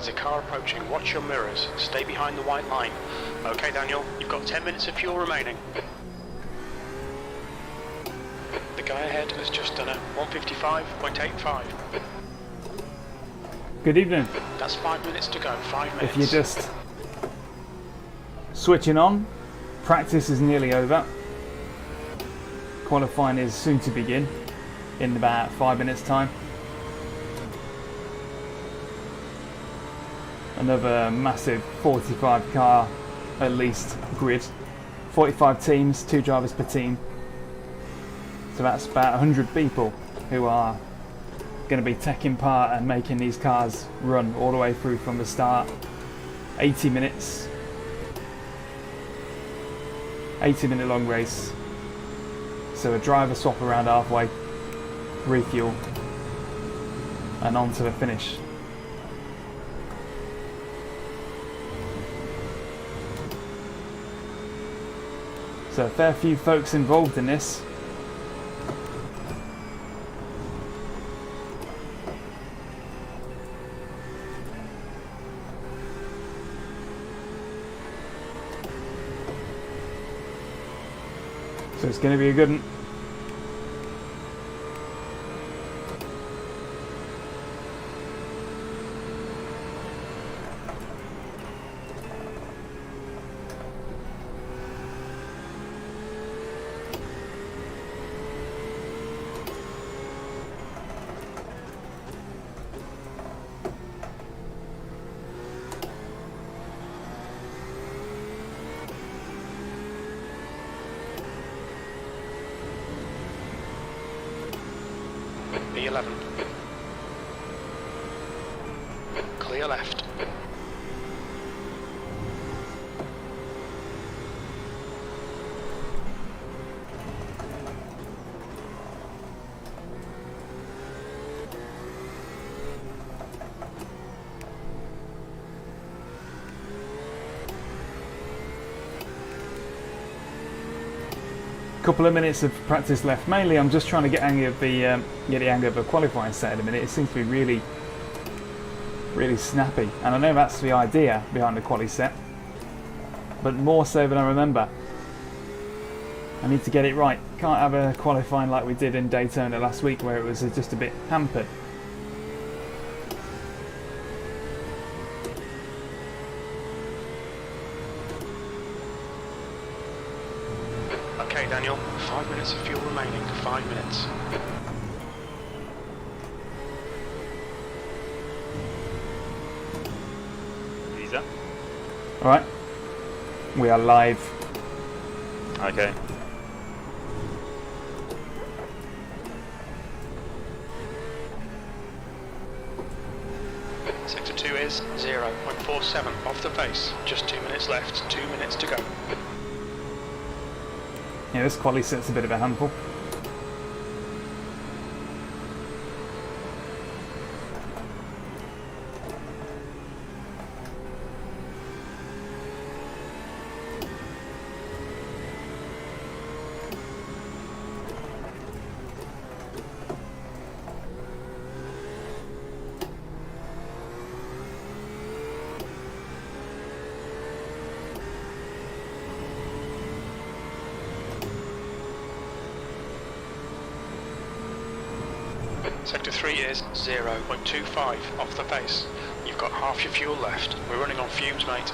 There's a car approaching. Watch your mirrors. Stay behind the white line. Okay, Daniel, you've got 10 minutes of fuel remaining. The guy ahead has just done a 155.85. Good evening. That's 5 minutes to go. 5 minutes. If you're just switching on, practice is nearly over. Qualifying is soon to begin in about 5 minutes time. Another massive 45 car at least grid. 45 teams, 2 drivers per team. So that's about 100 people who are going to be taking part and making these cars run all the way through from the start. 80 minutes. 80-minute long race. So a driver swap around halfway, refuel, and on to the finish. So a fair few folks involved in this. So it's going to be a good one. B11. Clear left. Couple of minutes of practice left. Mainly, I'm just trying to get the hang of the qualifying set in a minute. It seems to be really snappy, and I know that's the idea behind the quali set, but more so than I remember. I need to get it right. Can't have a qualifying like we did in Daytona last week, where it was just a bit hampered. Okay, Daniel, 5 minutes of fuel remaining. 5 minutes. Visa. Alright. We are live. Okay. Sector 2 is 0.47 off the pace. Just 2 minutes left. 2 minutes to go. Yeah, this quali set's a bit of a handful. Sector 3 is 0.25 off the pace. You've got half your fuel left. We're running on fumes, mate.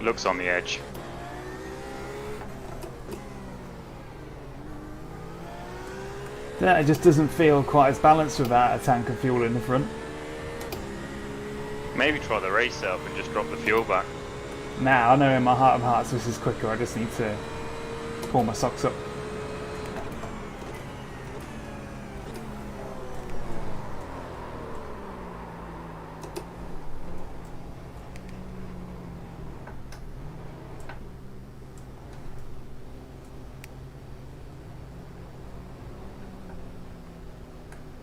Looks on the edge. Yeah, it just doesn't feel quite as balanced without a tank of fuel in the front. Maybe try the race up and just drop the fuel back. Now, I know in my heart of hearts this is quicker, I just need to pull my socks up.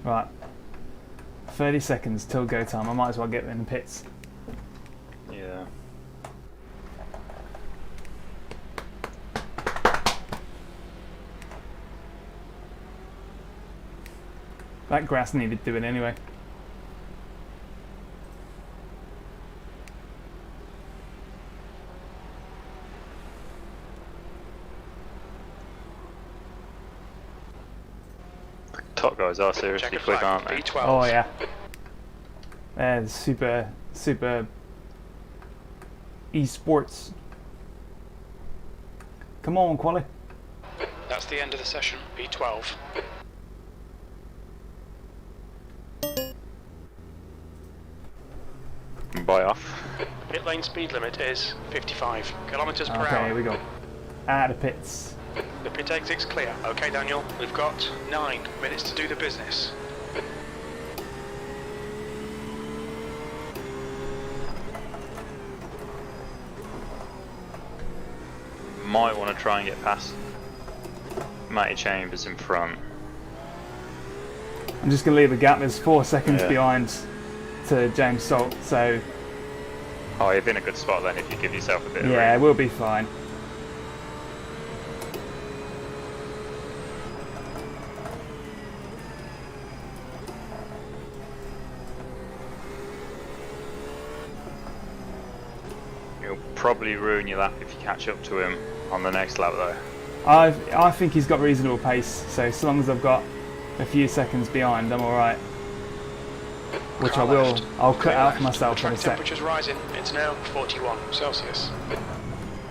Right, 30 seconds till go time. I might as well get in the pits. Yeah. That grass needed doing anyway. Top guys are seriously Checker quick, flag, aren't they? V12. Oh yeah. They're super esports. Come on, Quali. That's the end of the session, V12. Buy off. Pit lane speed limit is 55 kilometers per Okay, hour. here we go. Out of the pits. The pit exit's clear. Okay, Daniel, we've got 9 minutes to do the business. Might want to try and get past Matty Chambers in front. I'm just going to leave a gap. There's 4 seconds Yeah. behind to James Salt, so Oh, you're in a good spot then if you give yourself a bit of yeah, room. we'll be fine. You'll probably ruin your lap if you catch up to him on the next lap though. I think he's got reasonable pace, so as long as I've got a few seconds behind, I'm alright. Which I Car will. left. I'll cut Clear out left. for myself in Track a sec. temperature's rising. It's now 41 Celsius.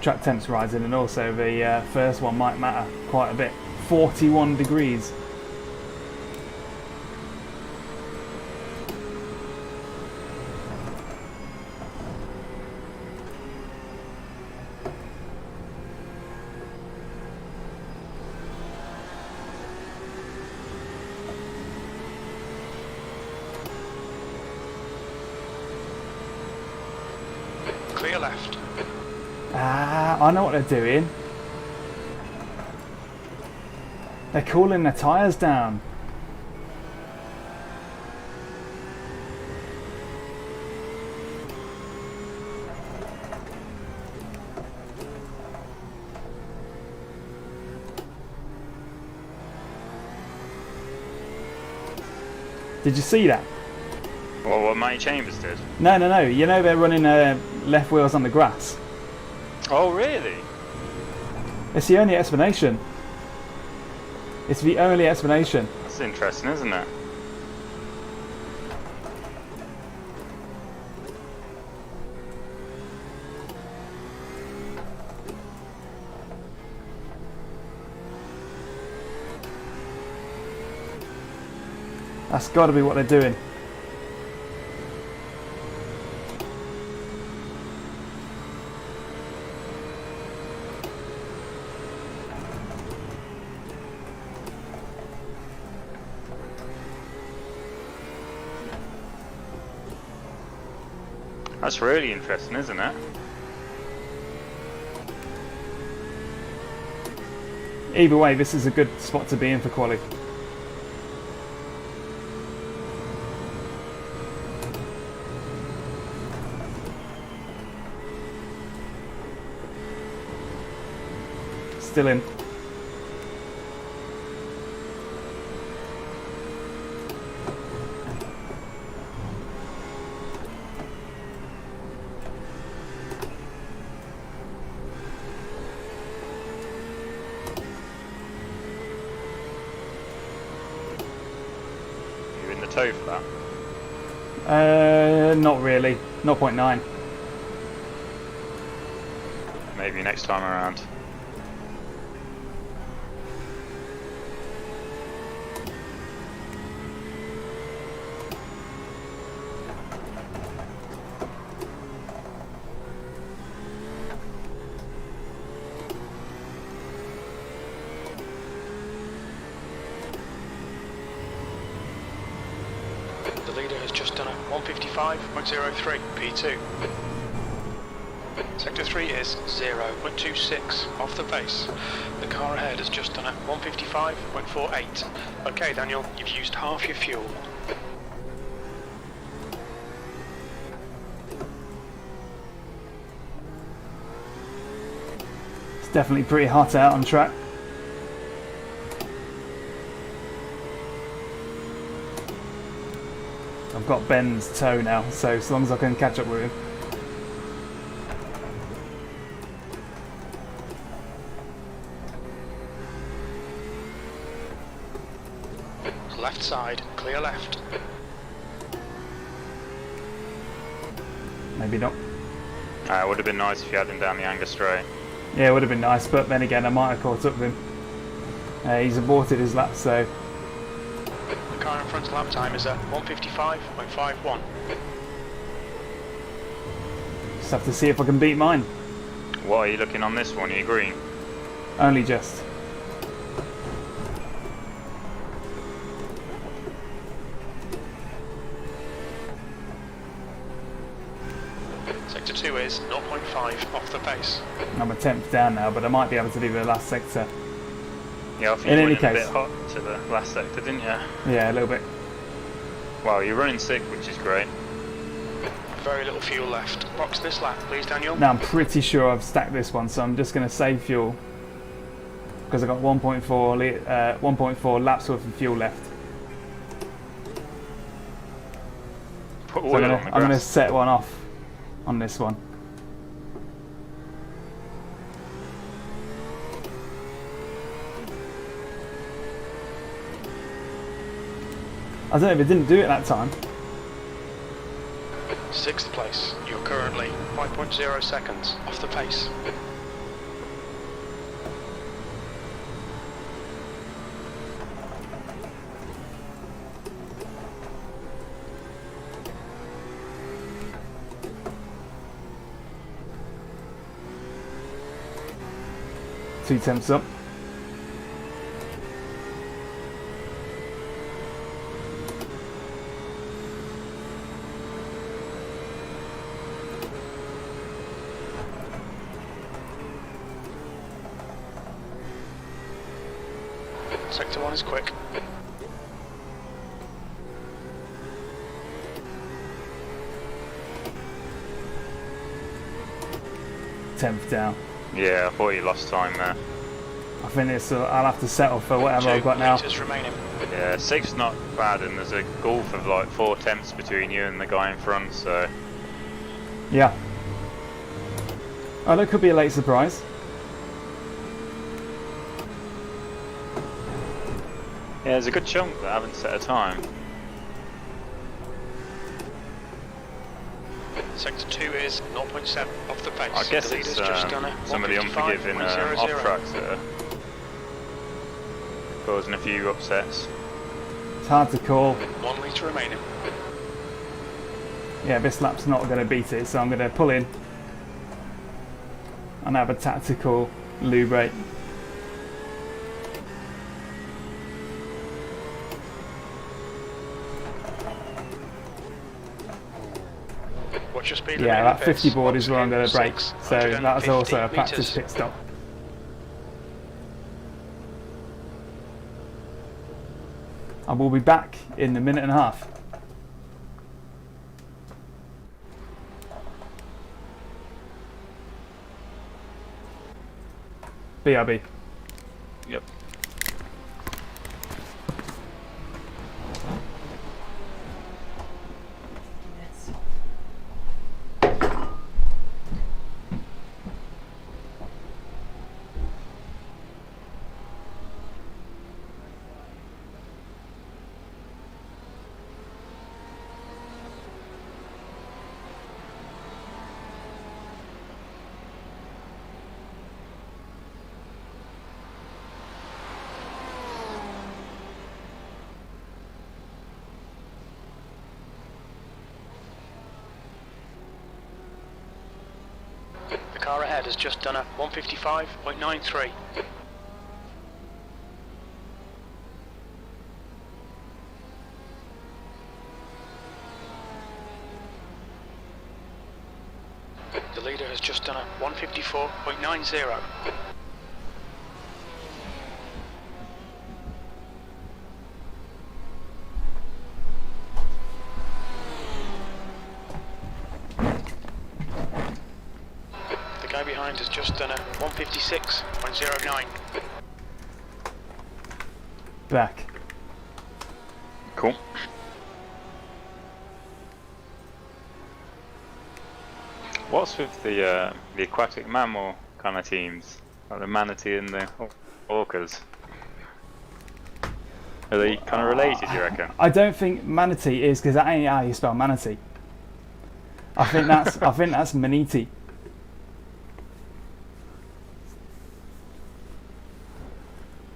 Track temp's rising, and also the first one might matter quite a bit. 41 degrees. Clear left. Ah, I know what they're doing. They're cooling their tyres down. Did you see that? Well, what Matty Chambers did. No, no, no. You know they're running left wheels on the grass. Oh, really? It's the only explanation. It's the only explanation. That's interesting, isn't it? That's got to be what they're doing. That's really interesting, isn't it? Either way, this is a good spot to be in for quali. Still in. You're in the toe for that. Not really. 0.9. Maybe next time around. The leader has just done a 155.03 P2. Sector 3 is 0.26 off the pace. The car ahead has just done a 155.48. Okay, Daniel, you've used half your fuel. It's definitely pretty hot out on track. I've got Ben's toe now, so as long as I can catch up with him. Left side, clear left. Maybe not. It would have been nice if you had him down the Anger straight. Yeah, it would have been nice, but then again, I might have caught up with him. He's aborted his lap, so... The car in front's lap time is at 155.51. Just have to see if I can beat mine. What are you looking on this one? Are you green? Only just. Sector 2 is 0.5 off the pace. I'm a 10th down now, but I might be able to do the last sector. Yeah, I think In you any went in a case. bit hot to the last sector, didn't you? Yeah, a little bit. Well, you're running sick, which is great. Very little fuel left. Box this lap, please, Daniel. Now I'm pretty sure I've stacked this one, so I'm just going to save fuel. Because I've got 1.4 laps worth of fuel left. Put So oil on the I'm going to grass. set one off on this one. I don't know if it didn't do it that time. 6th place. You're currently 5.0 seconds off the pace. Two tenths up. Sector 1 is quick. Tenth down. Yeah, I thought you lost time there. I think it's. I'll have to settle for whatever 2 I've got now. meters remaining. Yeah, 6's not bad, and there's a gulf of like 4 tenths between you and the guy in front, so... Yeah. Oh, that could be a late surprise. Yeah, there's a good chunk that haven't set a time. Sector 2 is 0.7 off the pace. I guess The it's leader's just done a some of the unforgiving 155.00. off-tracks that are causing a few upsets. It's hard to call. 1 litre remaining. Yeah, this lap's not going to beat it, so I'm going to pull in and have a tactical loo break. What's your speed Yeah, remaining that pits? 50 board is where I'm going to break, Box so in that's also a 150 practice meters. pit stop. I will be back in a minute and a half. BRB. Yep. The car ahead has just done a 155.93. The leader has just done a 154.90. The guy behind has just done a 156.09. Back. Cool. What's with the aquatic mammal kind of teams, like the manatee and the orcas? Are they kind of related, you reckon? I don't think manatee is, because that ain't how you spell manatee. I think that's manatee.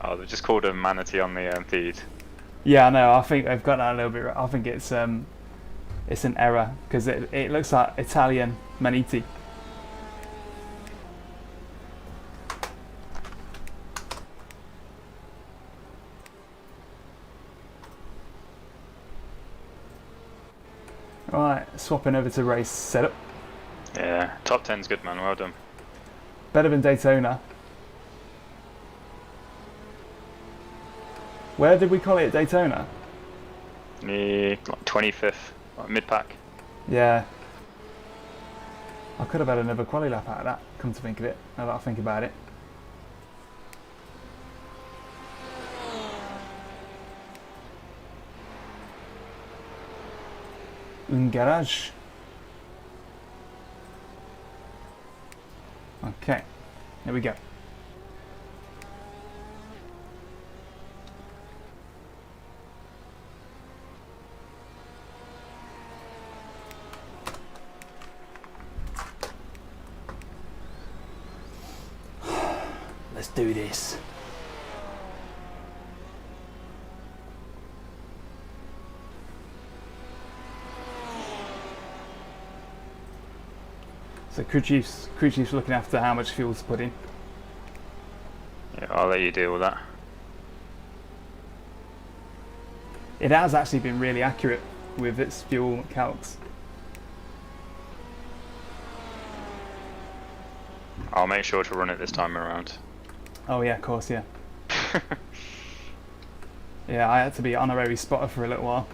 Oh, they've just called a manatee on the feed. Yeah, I know. I think they've got that a little bit. I think it's an error because it looks like Italian manatee. Right, swapping over to race setup. Yeah, top 10's good, man. Well done. Better than Daytona. Where did we call it at Daytona? Like 25th, like mid-pack. Yeah. I could have had another quali lap out of that, come to think of it, now that I think about it. Un garage. Okay, here we go. Let's do this. So crew chief's looking after how much fuel to put in. Yeah, I'll let you deal with that. It has actually been really accurate with its fuel calcs. I'll make sure to run it this time around. Oh yeah, of course, yeah. Yeah, I had to be honorary spotter for a little while.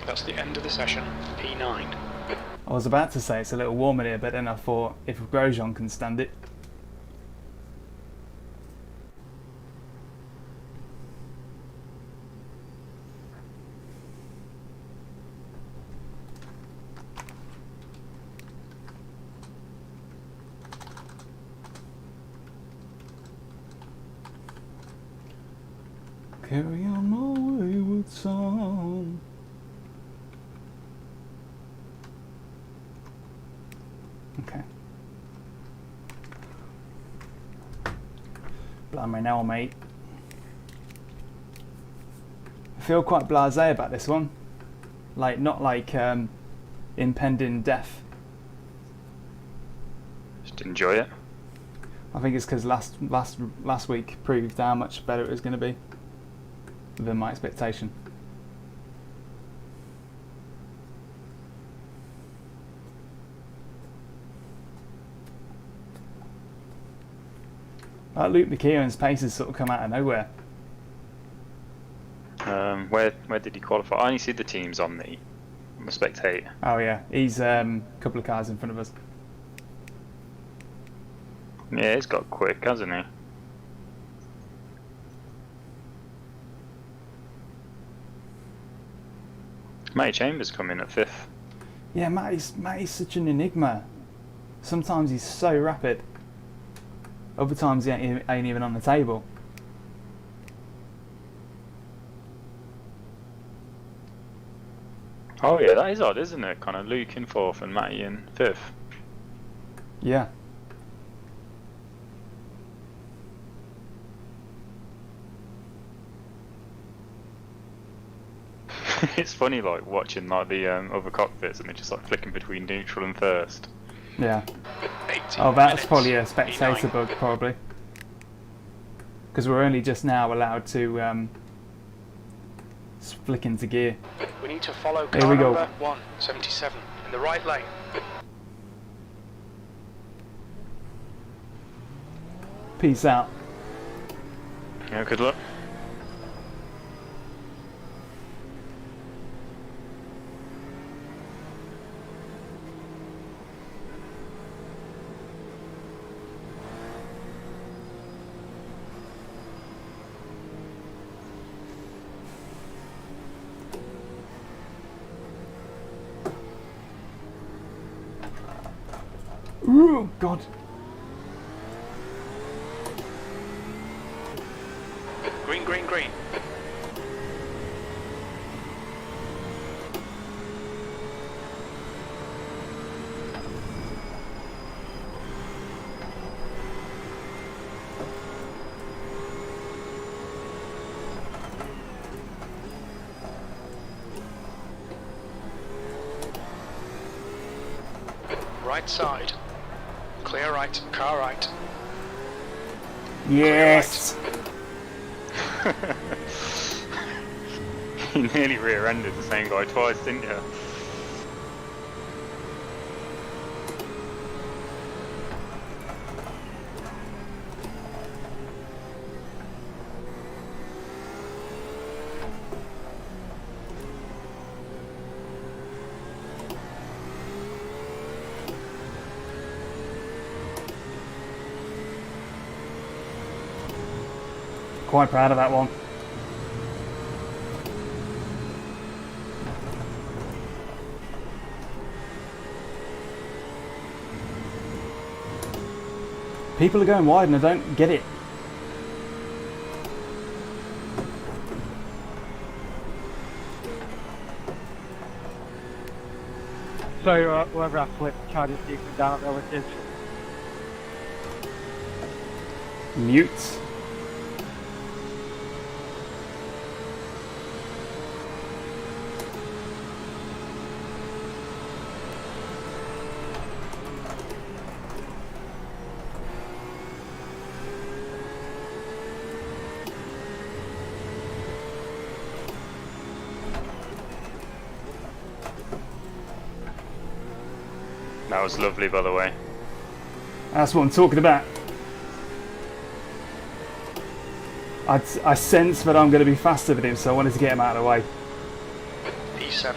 That's the end of the session, P9. I was about to say it's a little warm in here, but then I thought if Grosjean can stand it. Carry on my wayward song. Okay. Blimey now, mate. I feel quite blasé about this one. Like, not like impending death. Just enjoy it. I think it's because last week proved how much better it was going to be than my expectation. Like Luke McKeown's pace has sort of come out of nowhere. Where did he qualify? I only see the teams on the spectator. Oh yeah, he's a couple of cars in front of us. Yeah, he's got quick, hasn't he? Matty Chambers come in at 5th. Yeah, Matty's such an enigma. Sometimes he's so rapid. Other times he ain't even on the table. Oh yeah, that is odd, isn't it? Kind of Luke in 4th and Matty in 5th. Yeah. It's funny, like watching like the other cockpits and they're just like flicking between neutral and first. Yeah. Oh, that's probably a spectator P9. bug, probably. Because we're only just now allowed to flick into gear. We need to follow Here car we go. number 177 in the right lane. Peace out. Yeah, good luck. Ooh, God. Green, green, green. Right side. Clear right, car right. Yes! You nearly rear-ended the same guy twice, didn't you? Quite proud of that one. People are going wide and I don't get it. So whoever I flip charges you down relative. Mute. That was lovely, by the way. That's what I'm talking about. I sense that I'm going to be faster than him, so I wanted to get him out of the way. P7.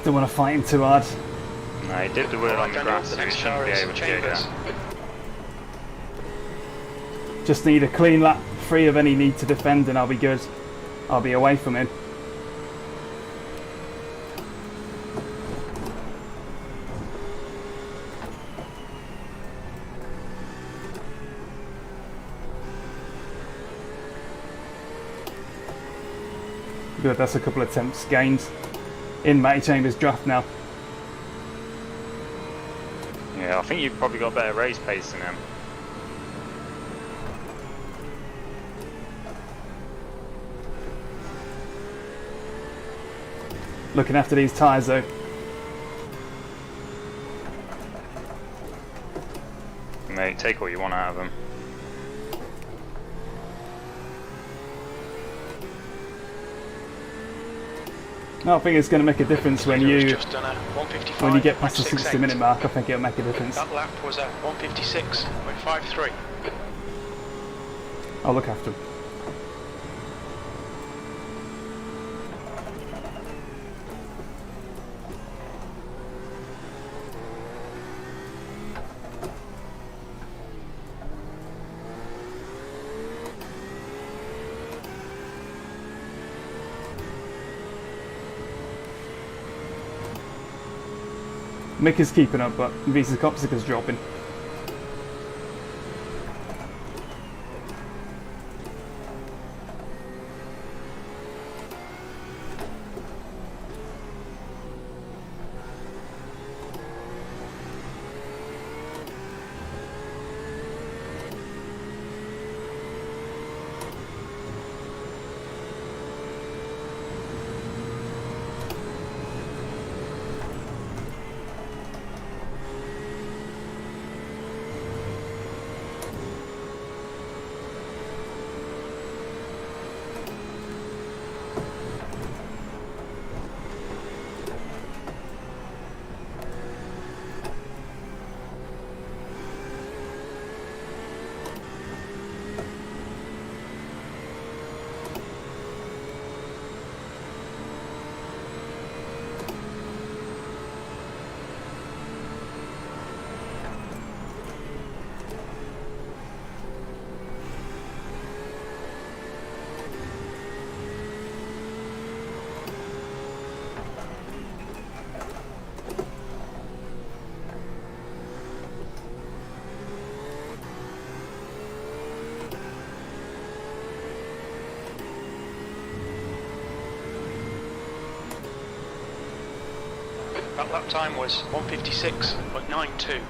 Don't want to fight him too hard. No, he did the wheel on the Daniel, grass, the so he next shouldn't car be is able to get Chambers. it. Just need a clean lap, free of any need to defend, and I'll be good. I'll be away from him. Good, that's a couple of attempts gained in Matty Chambers' draft now. Yeah, I think you've probably got better race pace than him. Looking after these tyres though. Mate, take what you want out of them. No, I think it's going to make a difference when you Just done a 155, get past the 168. 60-minute mark. I think it'll make a difference. That lap was a 156.53. I'll look after him. Mick is keeping up, but Visa Kopsika's dropping. lap time was 1:56.92.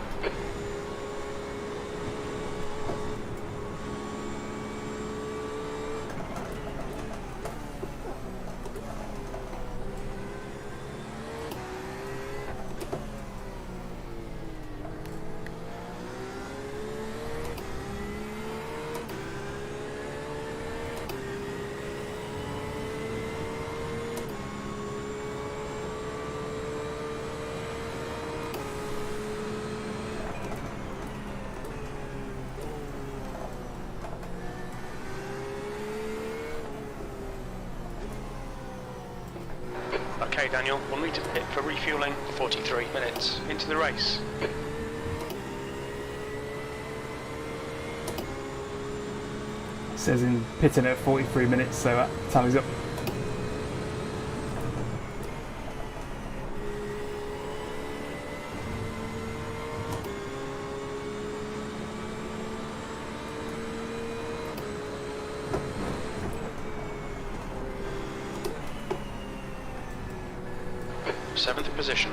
Okay, Daniel, we'll need to pit for refueling 43 minutes into the race. It says in pitting at 43 minutes, so that tallies up. Seventh position.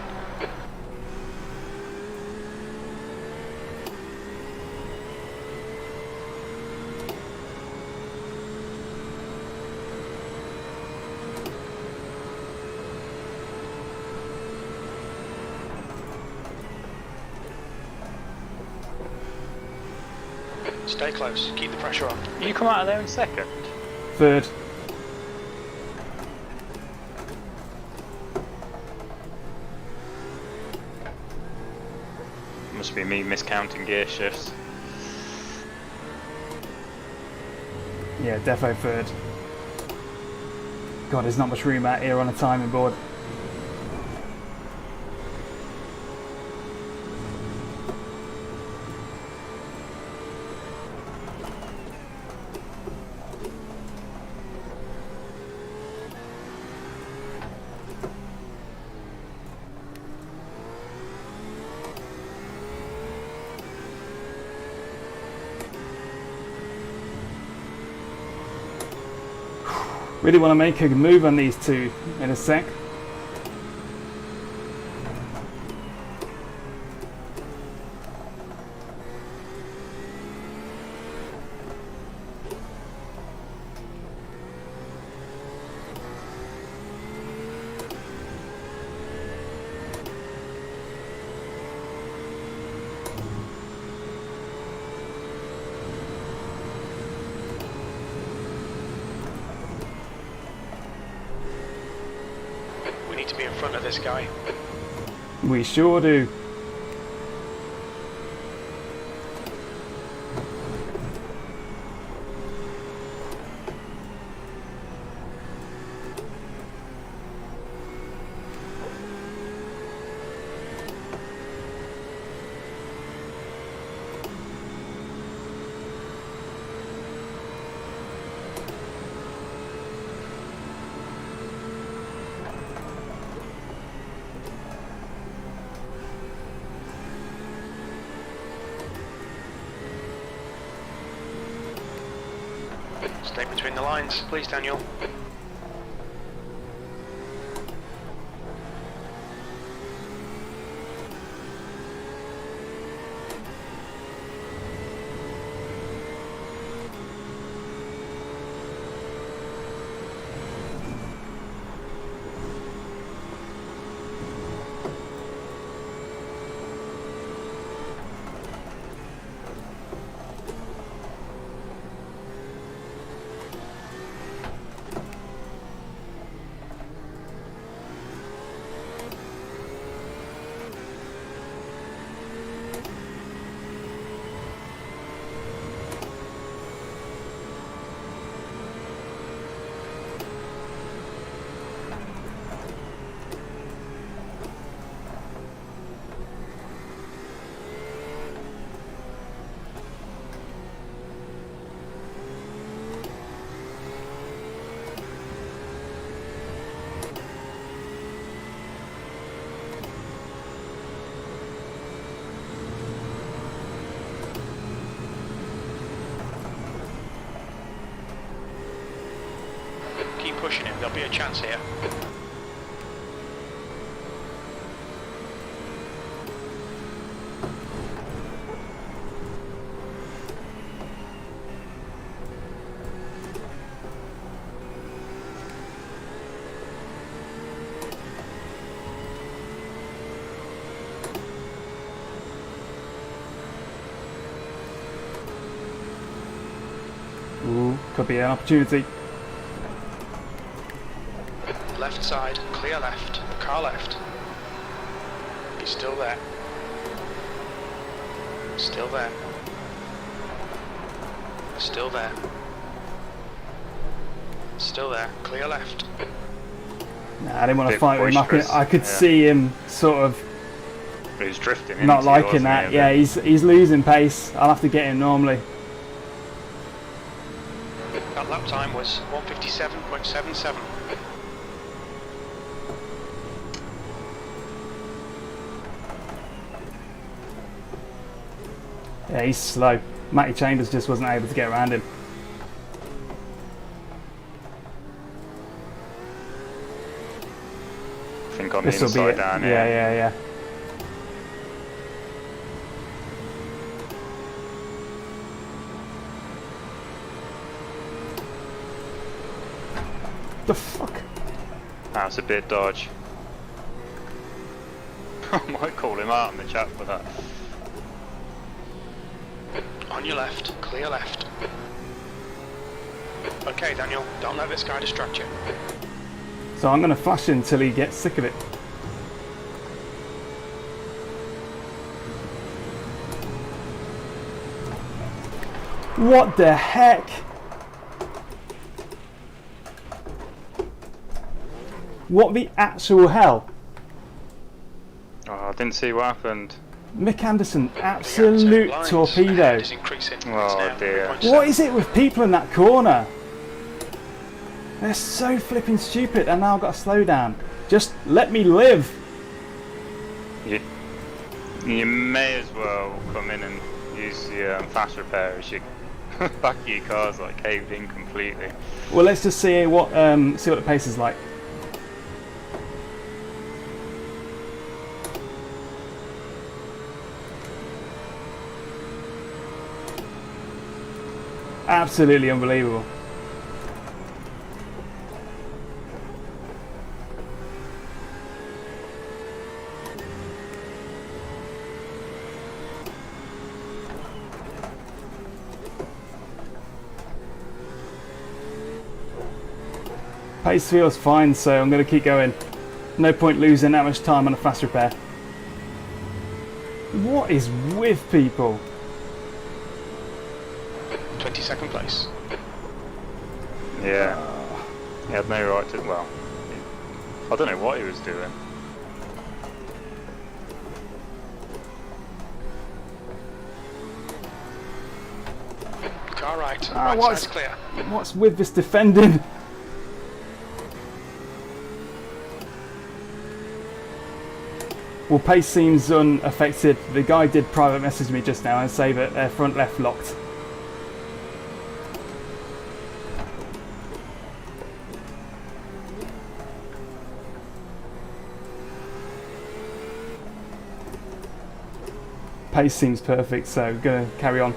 Stay close, keep the pressure on. You come out of there in second. Third. Must be me miscounting gear shifts. Yeah, defo third. God, there's not much room out here on a timing board. Really want to make a move on these two in a sec. We need to be in front of this guy. We sure do. Stay between the lines, please, Daniel. Keep pushing him, there'll be a chance here. Ooh, could be an opportunity. Left side, clear left, car left. He's still there. Still there. Still there. Still there, clear left. Nah, I didn't want to Bit fight with him. boisterous, I could yeah. see him sort of He's drifting not into you, liking wasn't that. he, a Yeah, bit? he's losing pace. I'll have to get him normally. That lap time was 157.77. Yeah, he's slow. Matty Chambers just wasn't able to get around him. I think on the This will be inside it. down Yeah, here. yeah, yeah. The fuck? That's a bit dodge. I might call him out in the chat for that. On your left, clear left. Okay, Daniel, don't let this guy distract you. So I'm going to flash him until he gets sick of it. What the heck? What the actual hell? Oh, I didn't see what happened. Mick Anderson, The absolute lines torpedo. ahead is increasing. It's Oh, now dear. 3.7. What is it with people in that corner? They're so flipping stupid and now I've got to slow down. Just let me live. You may as well come in and use the fast repair as your back of your car's like caved in completely. Well, let's just see what the pace is like. Absolutely unbelievable. Pace feels fine, so I'm going to keep going. No point losing that much time on a fast repair. What is with people? 22nd place. Yeah. He had no right to, well, I don't know what he was doing. Car right, Ah, right what's- side's clear. What's with this defending? Well, pace seems unaffected. The guy did private message me just now and say that their front left locked. Pace seems perfect, so I'm gonna carry on.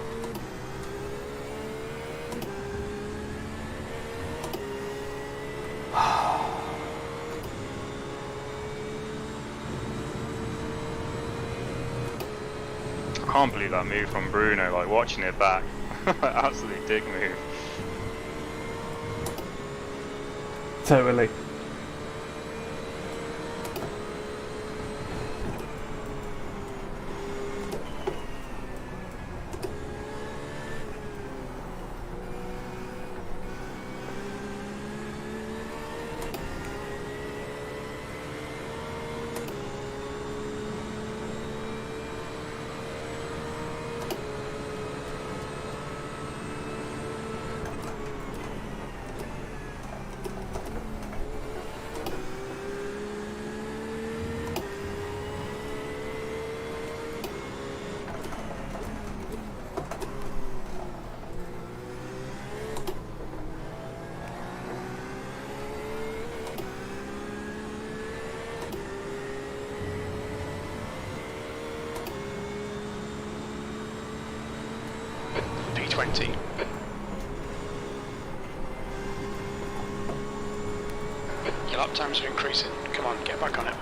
I can't believe that move from Bruno, like watching it back. Absolutely dig move. Totally. P20. Your lap times are increasing. Come on, get back on it.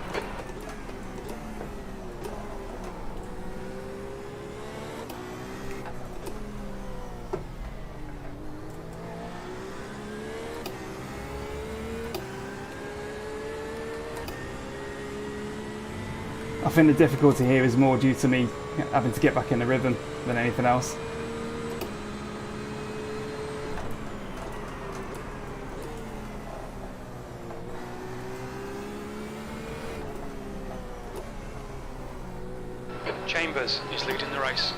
I think the difficulty here is more due to me having to get back in the rhythm than anything else. Chambers is leading the race.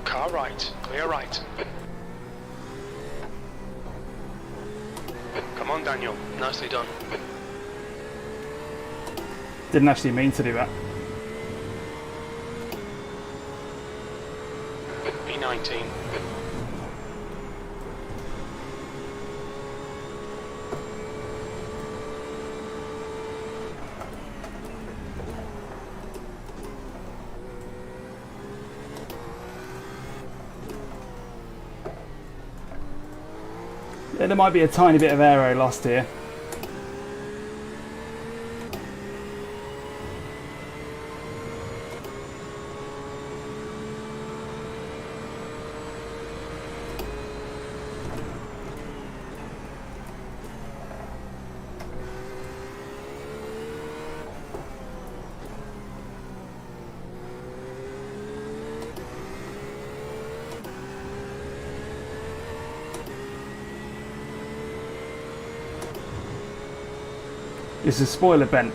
Car right, clear right. Come on, Daniel, nicely done. Didn't actually mean to do that. P19. Yeah, there might be a tiny bit of aero lost here. Is the spoiler bent?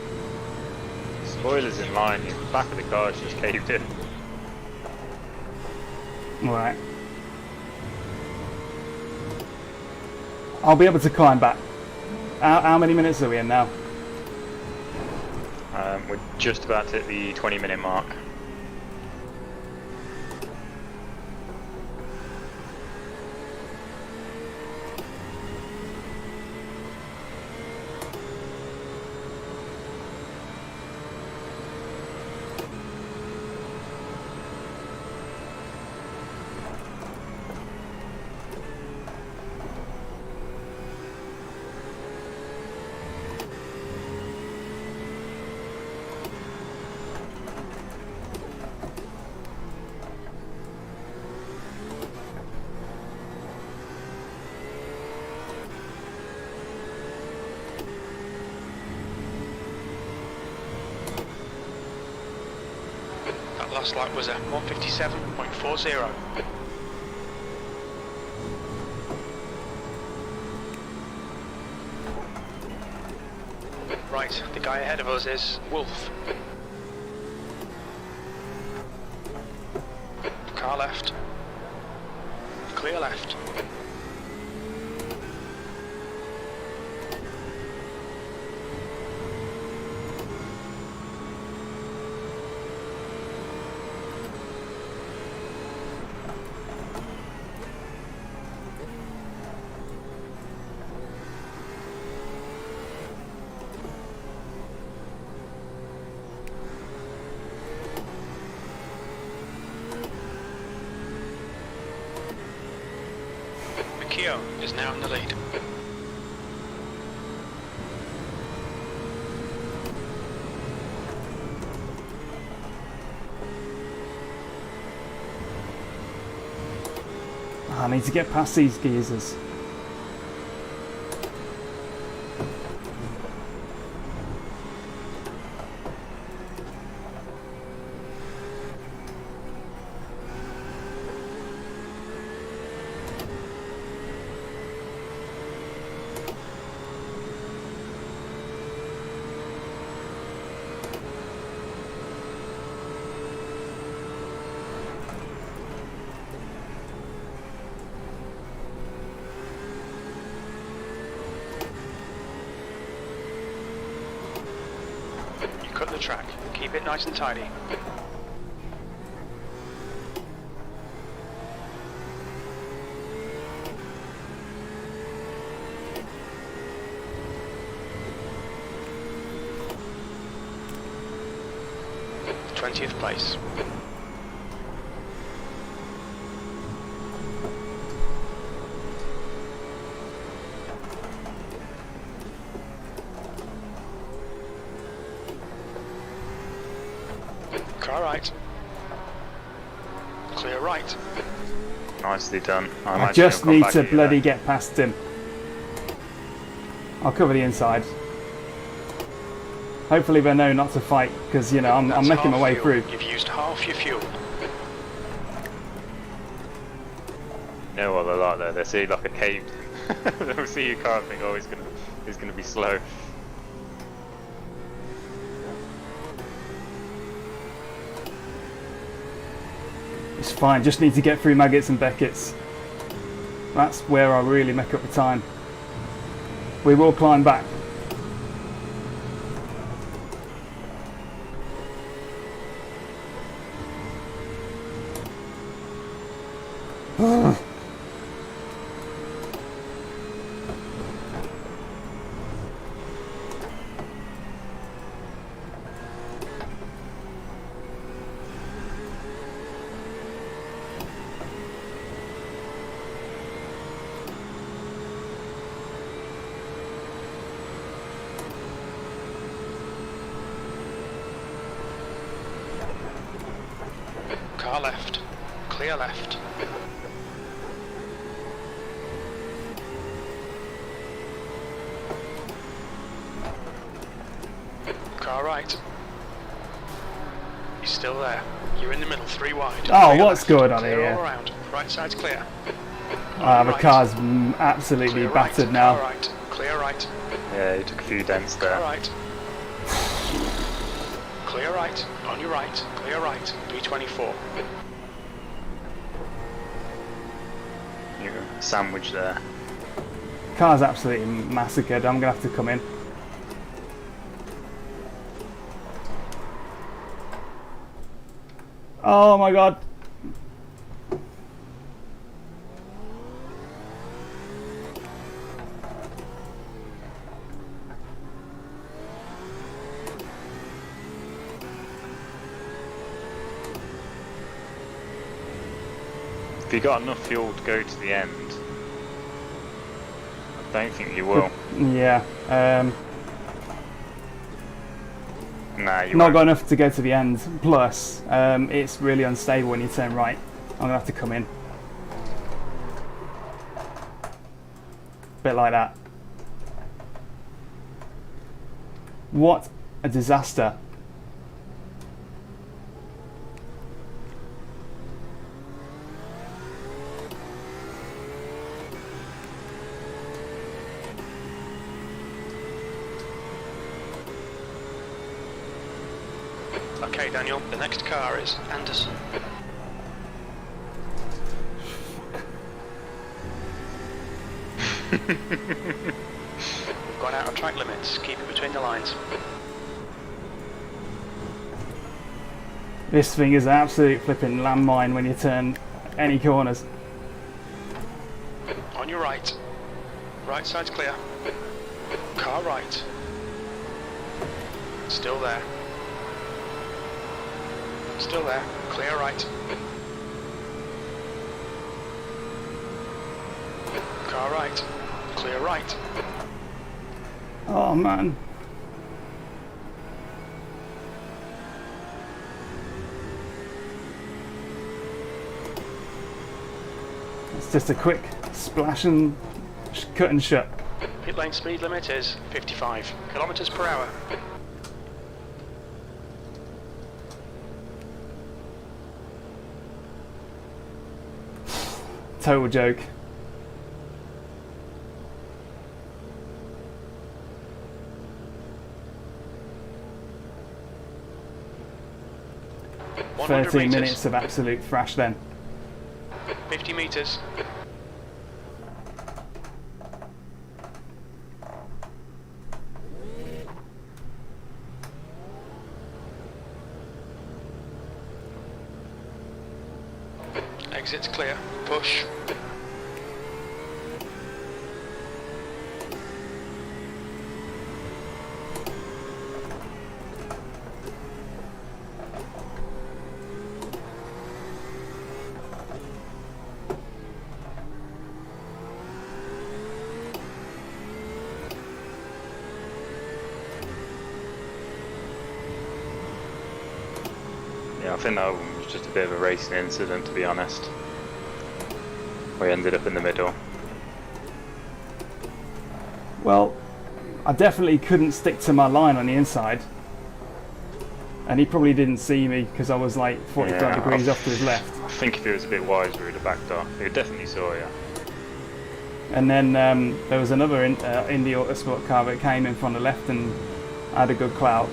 Spoiler's in line, the back of the car's just caved in. Alright. I'll be able to climb back. How many minutes are we in now? We're just about to hit the 20-minute mark. That last lap was a 157.40. Right, the guy ahead of us is Wolf. Car left. Clear left. Kia is now in the lead. I need to get past these geezers. track. Keep it nice and tidy. th place. Car right. Clear right. Nicely done. I just need to bloody get past him. I'll cover the inside. Hopefully they know not to fight, because, you know, I'm making my way through. You've used half your fuel. You know what they're like there? They see like a cave. They'll see your car and think, oh, he's gonna be slow. It's fine, just need to get through Maggots and Beckett's. That's where I really make up the time. We will climb back. Car left. Clear left. Car right. He's still there. You're in the middle, 3 wide. Oh, Clear what's left. going on Clear here? all around. Right side's clear. The Right. car's absolutely Clear battered right. now. Car right. Clear right. Yeah, he took a few dents there. Car right. Clear right. On your right. Clear right. 324. You're sandwiched there. Car's absolutely massacred. I'm gonna have to come in. Oh my god. If you got enough fuel to go to the end, I don't think you will. Yeah. Nah, you Not won't. got enough to go to the end. Plus, it's really unstable when you turn right. I'm gonna have to come in. Bit like that. What a disaster. Okay, Daniel, the next car is Anderson. We've gone out of track limits. Keep it between the lines. This thing is an absolute flipping landmine when you turn any corners. On your right. Right side's clear. Car right. Still there. Still there. Clear right. Car right. Clear right. Oh man. It's just a quick splash and cut and shut. Pit lane speed limit is 55 kilometers per hour. Total joke. meters. 13 minutes of absolute thrash then. 50 meters. Exit's clear. Push. Yeah, I think that one was just a bit of a racing incident, to be honest. We ended up in the middle. Well, I definitely couldn't stick to my line on the inside. And he probably didn't see me because I was like 45 degrees off to his left. I think if he was a bit wiser, he'd have backed off. He definitely saw you. And then there was another Indy Autosport car that came in from the left and had a good clout.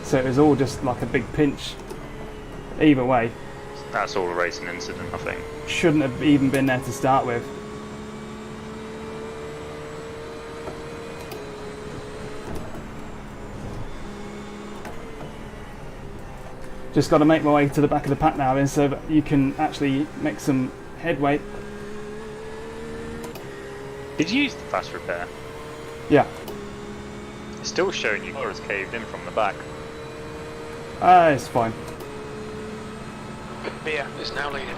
So it was all just like a big pinch. Either way. That's all a racing incident, I think. Shouldn't have even been there to start with. Just got to make my way to the back of the pack now then, so that you can actually make some headway. Did you use the fast repair? Yeah. It's still showing you cars caved in from the back. It's fine. Beer is now leading.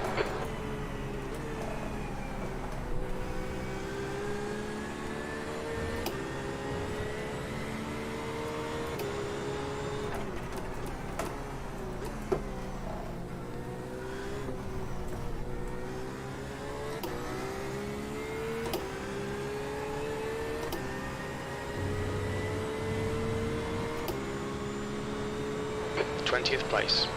th place.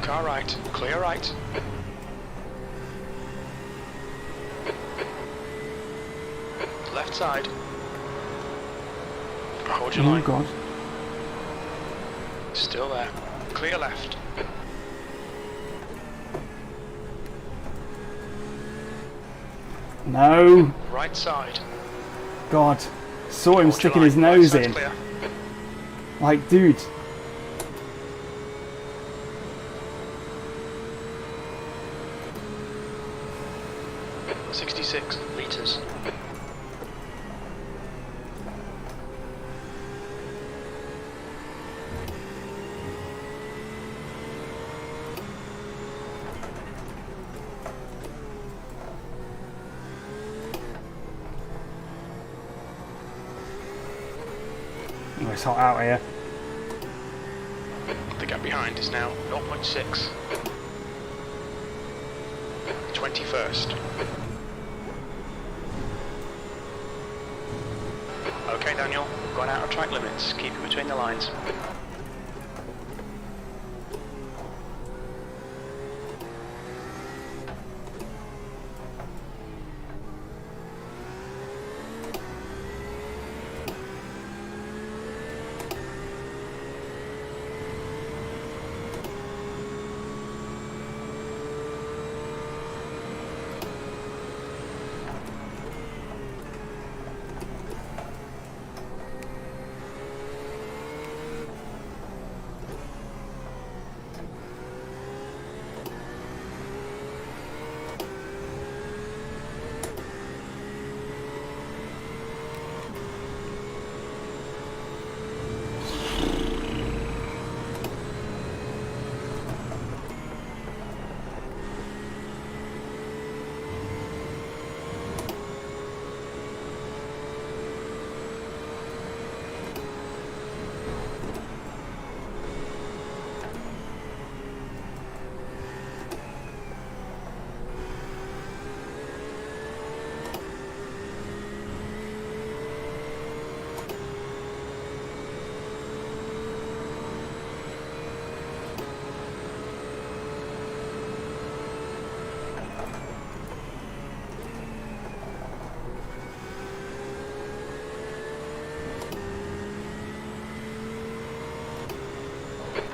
Car right, clear right. Left side. Hold your line. Oh God. Still there. Clear left. No. Right side. God. Saw him Hold your sticking line. his nose Right in. side's clear. Like, dude. .66 litres. Oh, it's hot out here. The gap behind is now 0.6. 21st. Okay, Daniel, run out of track limits. Keep it between the lines.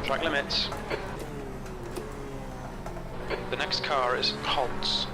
Track limits. The next car is Holtz.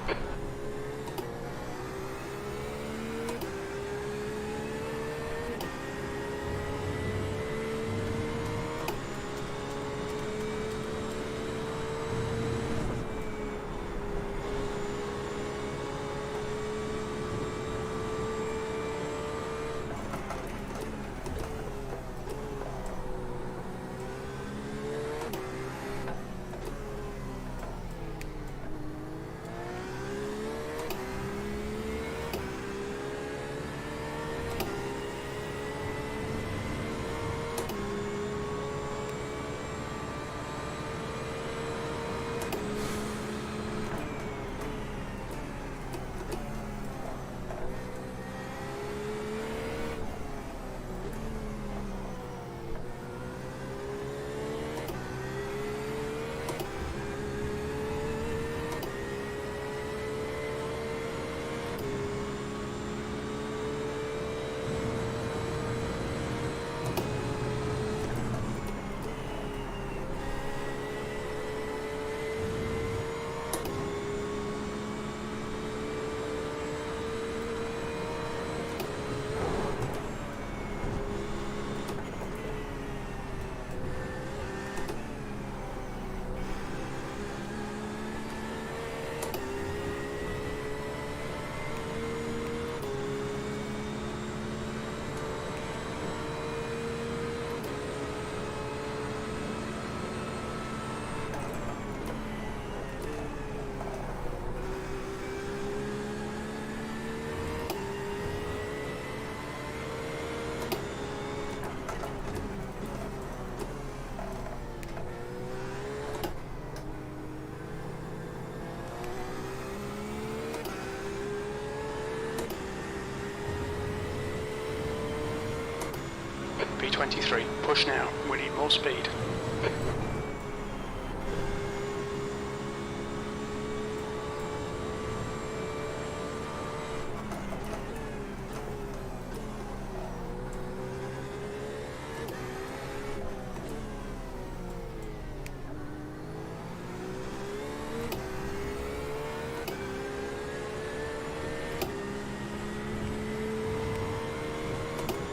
P23, push now, we need more speed.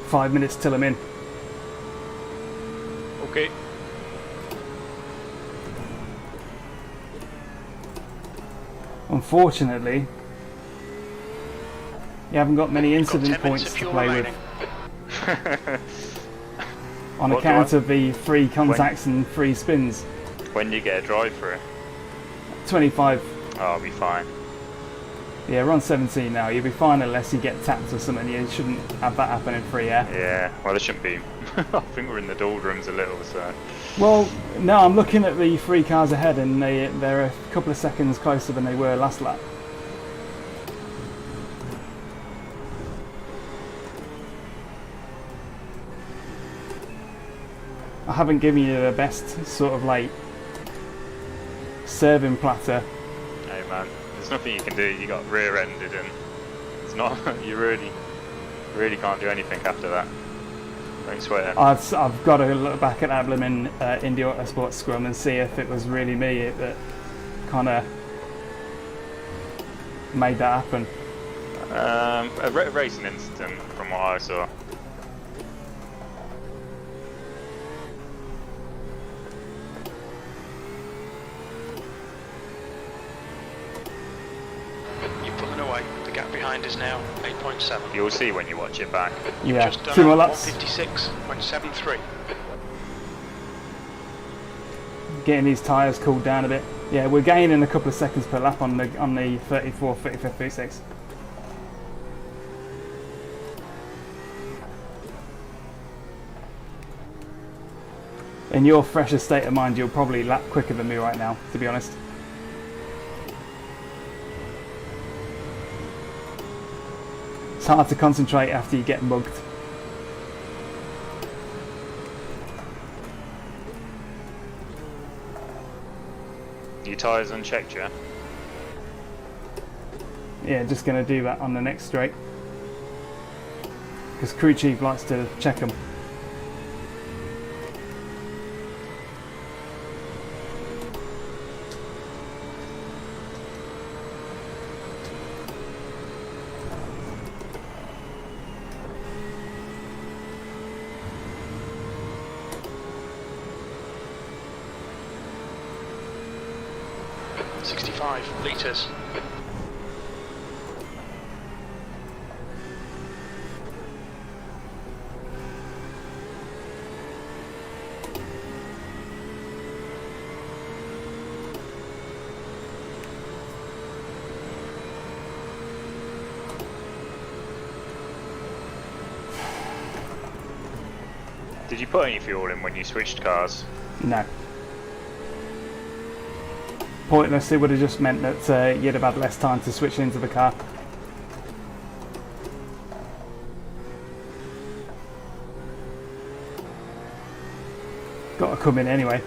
Five minutes till I'm in. Okay. Unfortunately, you haven't got many incident 10 minutes points of to fuel play remaining. with on What do account I- of the free contacts and free spins. When you get a drive through, 25. oh, I'll be fine. Yeah, we're on 17 now. You'll be fine unless you get tapped or something. You shouldn't have that happen in free air. Yeah, well, it shouldn't be. I think we're in the doldrums a little, so. Well, no, I'm looking at the three cars ahead, and they're a couple of seconds closer than they were last lap. I haven't given you the best sort of like serving platter. Hey man, there's nothing you can do. You got rear-ended, and it's not. You really can't do anything after that. Don't sweat it. I've got to look back at that blooming Indy Autosport scrum and see if it was really me that kind of made that happen. A racing incident, from what I saw. You're pulling away. The gap behind is now 8.7. You'll see when you watch it back. Yeah, Just done 2 more a laps. 156.73. Getting these tyres cooled down a bit. Yeah, we're gaining a couple of seconds per lap on the 34, 35, 36. In your fresher state of mind, you'll probably lap quicker than me right now, to be honest. It's hard to concentrate after you get mugged. Your tyres unchecked, yeah? Yeah, just going to do that on the next straight. Because crew chief likes to check them. 65 litres. Did you put any fuel in when you switched cars? No. Pointless, it would have just meant that you'd have had less time to switch into the car. Got to come in anyway.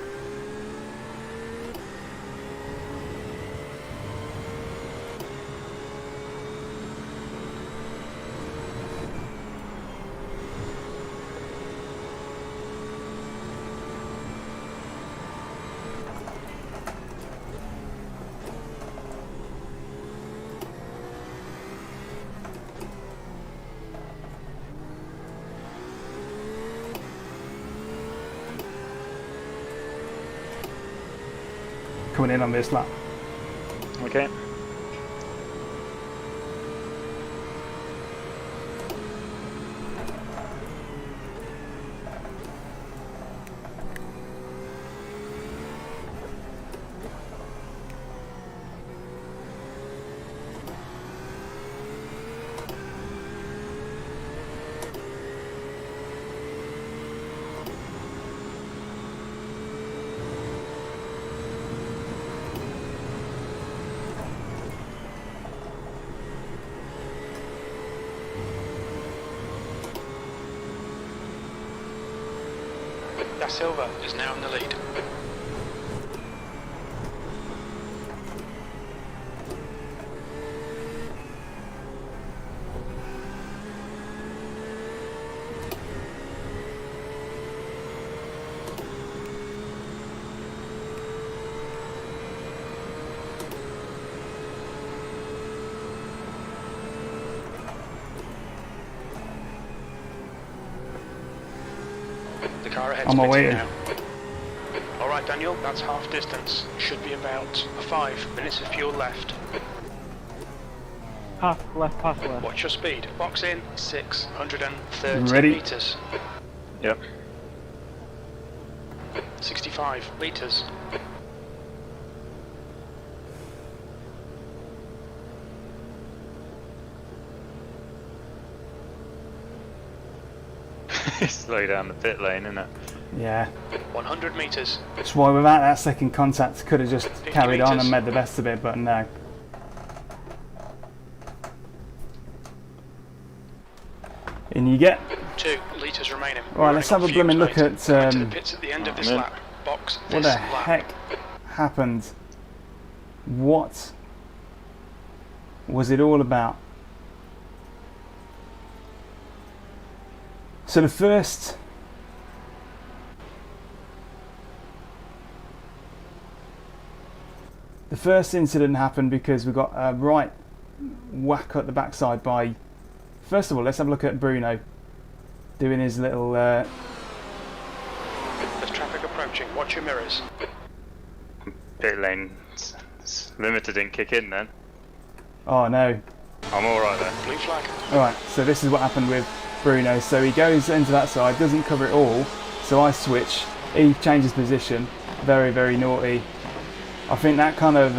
Coming in on this lap. Okay. Da Silva is now in the lead. The car ahead's On my pitting way in. now. Alright Daniel, that's half distance. Should be about 5 minutes of fuel left. Pass left, pass left. Watch your speed. Box in 630 Ready? metres. Yep. 65 litres. Slow down the pit lane, innit? Yeah. 100 metres. That's why without that second contact could have just 50 carried on metres. and made the best of it, but no. In you get. 2 litres remaining. Right, let's have a blooming look at Right to the pits at the end of this man. lap. Box what this the lap. heck happened. What was it all about? So the first incident happened because we got a right whack at the backside by, first of all, let's have a look at Bruno doing his little There's traffic approaching. Watch your mirrors. Pit lane limited didn't kick in then. oh no. I'm alright then. Blue flag. Alright, so this is what happened with Bruno. So he goes into that side, doesn't cover it all, so I switch, he changes position, very, very naughty. I think that kind of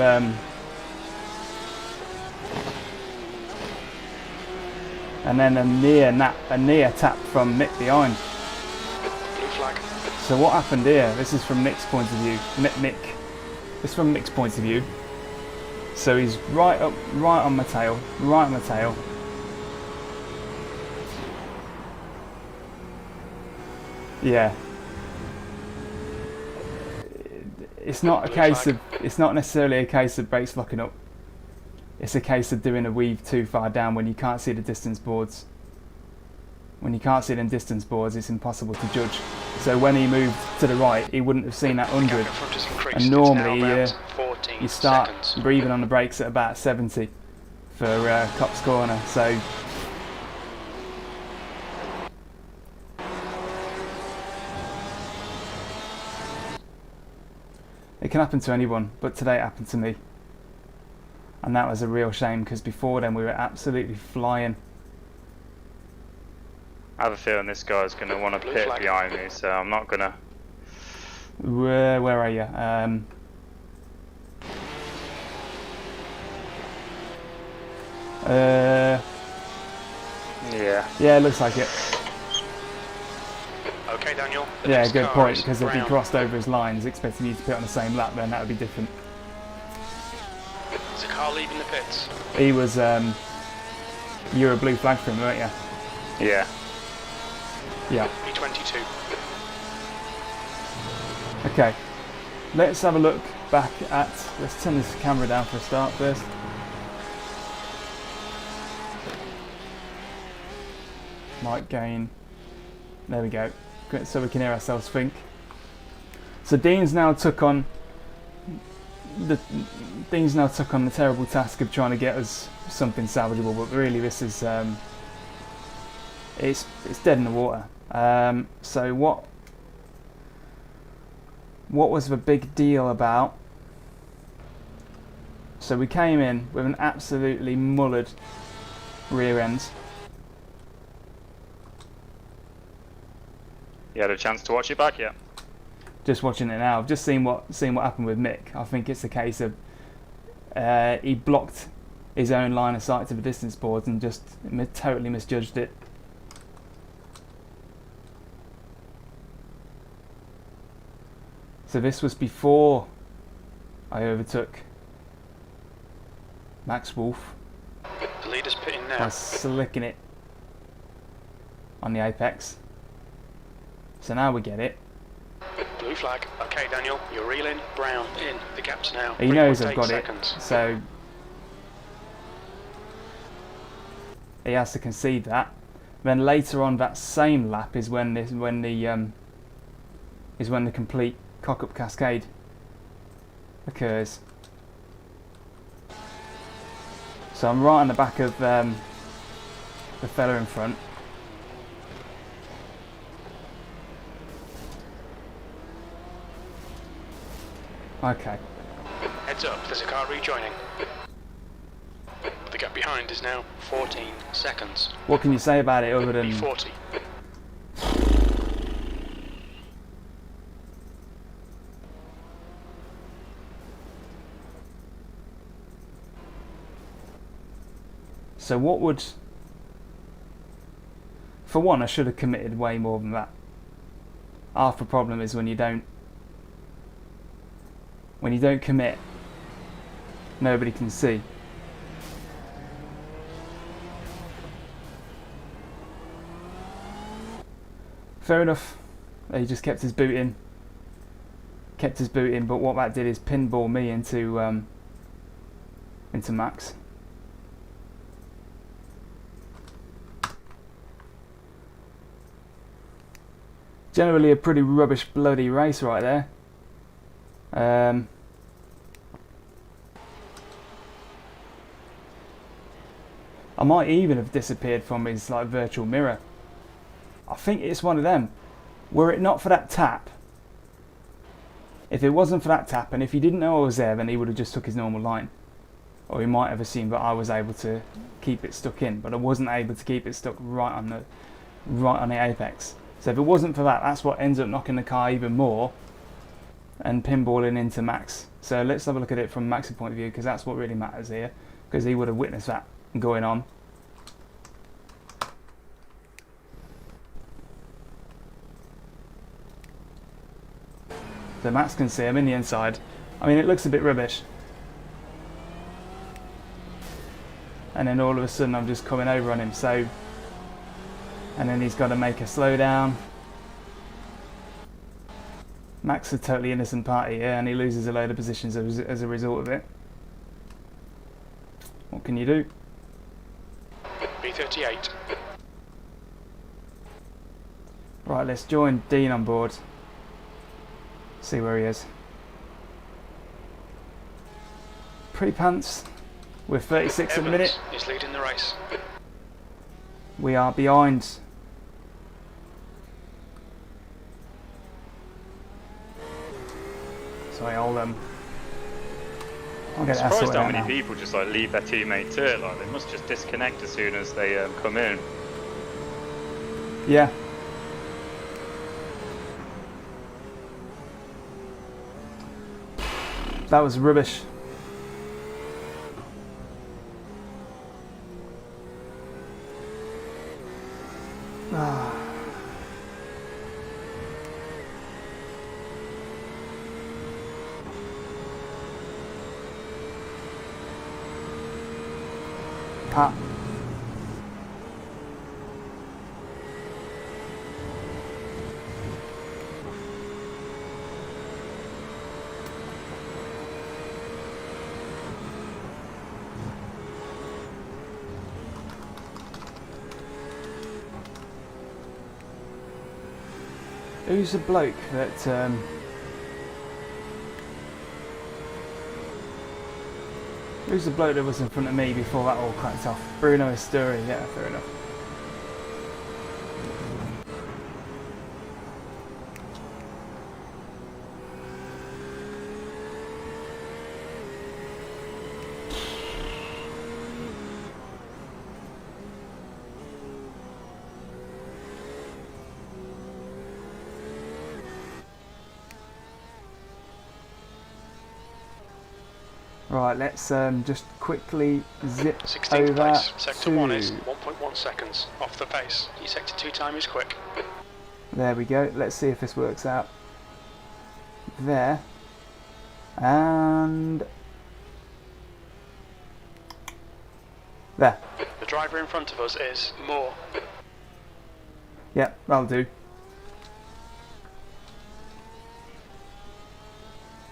and then a near tap from Mick behind. Blue flag. So what happened here? This is from Nick's point of view. Mick. This is from Mick's point of view. So he's right on my tail, right on my tail. Yeah. It's not a case of. It's not necessarily a case of brakes locking up. It's a case of doing a weave too far down when you can't see the distance boards. When you can't see them distance boards, it's impossible to judge. So when he moved to the right, he wouldn't have seen that 100. And normally you start breathing on the brakes at about 70 for Cops Corner. So it can happen to anyone, but today it happened to me. And that was a real shame because before then we were absolutely flying. I have a feeling this guy's going to want to Blue pit flag. behind me, so I'm not going to. Where are you? Yeah, it looks like it. Okay, Daniel. the Yeah, next good car point, is because if he brown. crossed over his lines expecting you to pit on the same lap, then that would be different. There's a car leaving the pits. He was, you were a blue flag for him, weren't you? Yeah. Yeah. P22. Okay, let's have a look back at, let's turn this camera down for a start first. Mic gain, there we go, good, so we can hear ourselves think. So Dean's now took on the terrible task of trying to get us something salvageable, but really this is it's dead in the water. So what was the big deal about? So we came in with an absolutely mullered rear end. You had a chance to watch it back, yeah? Just watching it now, I've just seen what happened with Mick. I think it's a case of he blocked his own line of sight to the distance boards and just totally misjudged it. So this was before I overtook Max Wolf The leader's pitting now. by slicking it on the apex. So now we get it. Blue flag. Okay, Daniel, you're reeling. Brown in. The gap's now. He knows I've 3.8 got seconds. it, so he has to concede that. Then later on that same lap is when the complete cock-up cascade occurs. So I'm right on the back of the fella in front. Okay. Heads up, there's a car rejoining. The gap behind is now 14 seconds. What can you say about it other than B40. so what would, for one, I should have committed way more than that. Half the problem is when you don't commit, nobody can see. Fair enough, he just kept his boot in, but what that did is pinball me into Max. Generally a pretty rubbish bloody race right there. I might even have disappeared from his like virtual mirror. I think it's one of them. Were it not for that tap, if it wasn't for that tap, and if he didn't know I was there, then he would have just took his normal line, or he might have assumed that I was able to keep it stuck in, but I wasn't able to keep it stuck right on the apex. So if it wasn't for that, that's what ends up knocking the car even more and pinballing into Max. So let's have a look at it from Max's point of view, because that's what really matters here, because he would have witnessed that going on. So Max can see him in the inside. I mean, it looks a bit rubbish. And then all of a sudden I'm just coming over on him, so, and then he's got to make a slowdown. Max is a totally innocent party here, and he loses a load of positions as a result of it. What can you do? B38. Right, let's join Dean on board. See where he is. Pretty pants. We're 36 at the minute. Is leading the race. We are behind. So I'll I'll I'm get that surprised sorted how out many now. people just like leave their teammate to it. Like they must just disconnect as soon as they come in. Yeah. That was rubbish. Ah. Pat. Who's the bloke that who's the bloke that was in front of me before that all cracked off? Bruno Asturi, yeah, fair enough. Right, let's just quickly zip 16th over place. Sector 1 is to... 1.1 seconds off the pace. Your sector 2 time is quick. There we go. Let's see if this works out. There. And... there. The driver in front of us is Moore. Yeah, that'll do.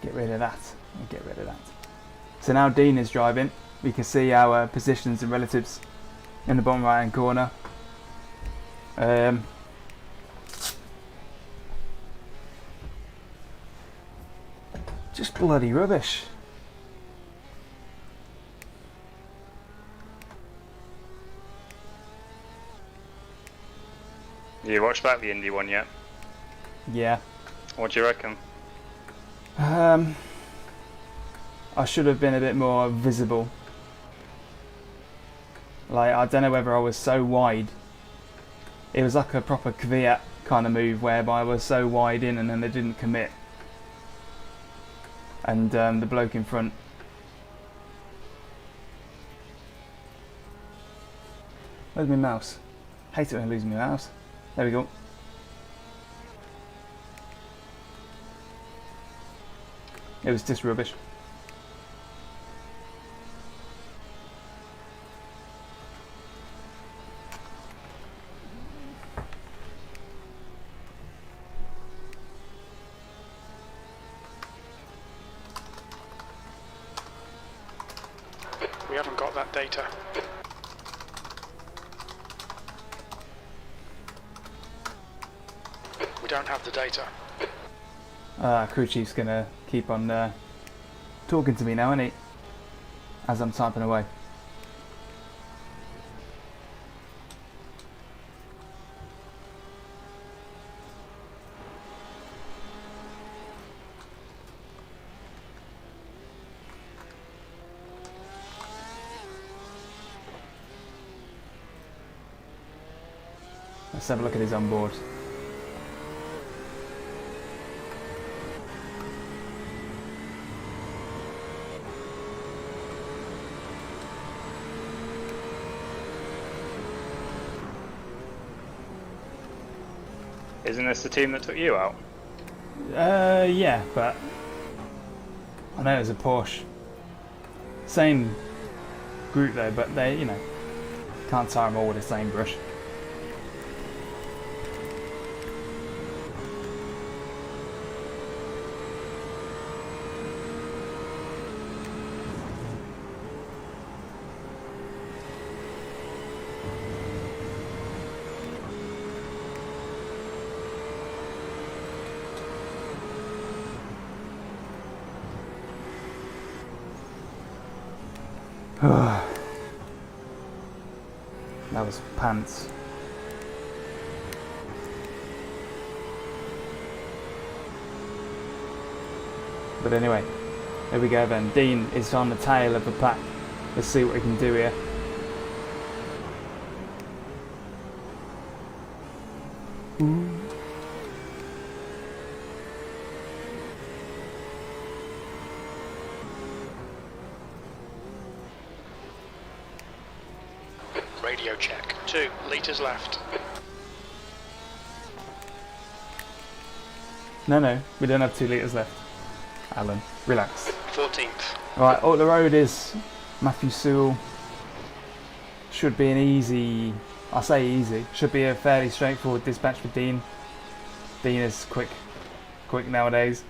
Get rid of that. Get rid of that. So now Dean is driving. We can see our positions and relatives in the bottom right hand corner. Just bloody rubbish. You watched back the Indy one yet? Yeah. What do you reckon? I should have been a bit more visible. Like, I don't know whether I was so wide. It was like a proper Kvyat kind of move whereby I was so wide in and then they didn't commit. And the bloke in front. Where's my mouse? Hate it when I lose my mouse. There we go. It was just rubbish. We haven't got that data. We don't have the data. Crew chief's gonna keep on talking to me now, isn't he? As I'm typing away. Let's have a look at his onboard. Isn't this the team that took you out? Yeah, but I know it was a Porsche. Same group though, but they, you know, can't tar them all with the same brush. That was pants. But anyway, There we go then. Dean is on the tail of the pack. Let's see what we can do here. Radio check. 2 litres left. No, we don't have 2 litres left. Alan, relax. 14th. Right, up the road is Matthew Sewell. Should be an easy, I say easy, should be a fairly straightforward dispatch for Dean. Dean is quick nowadays.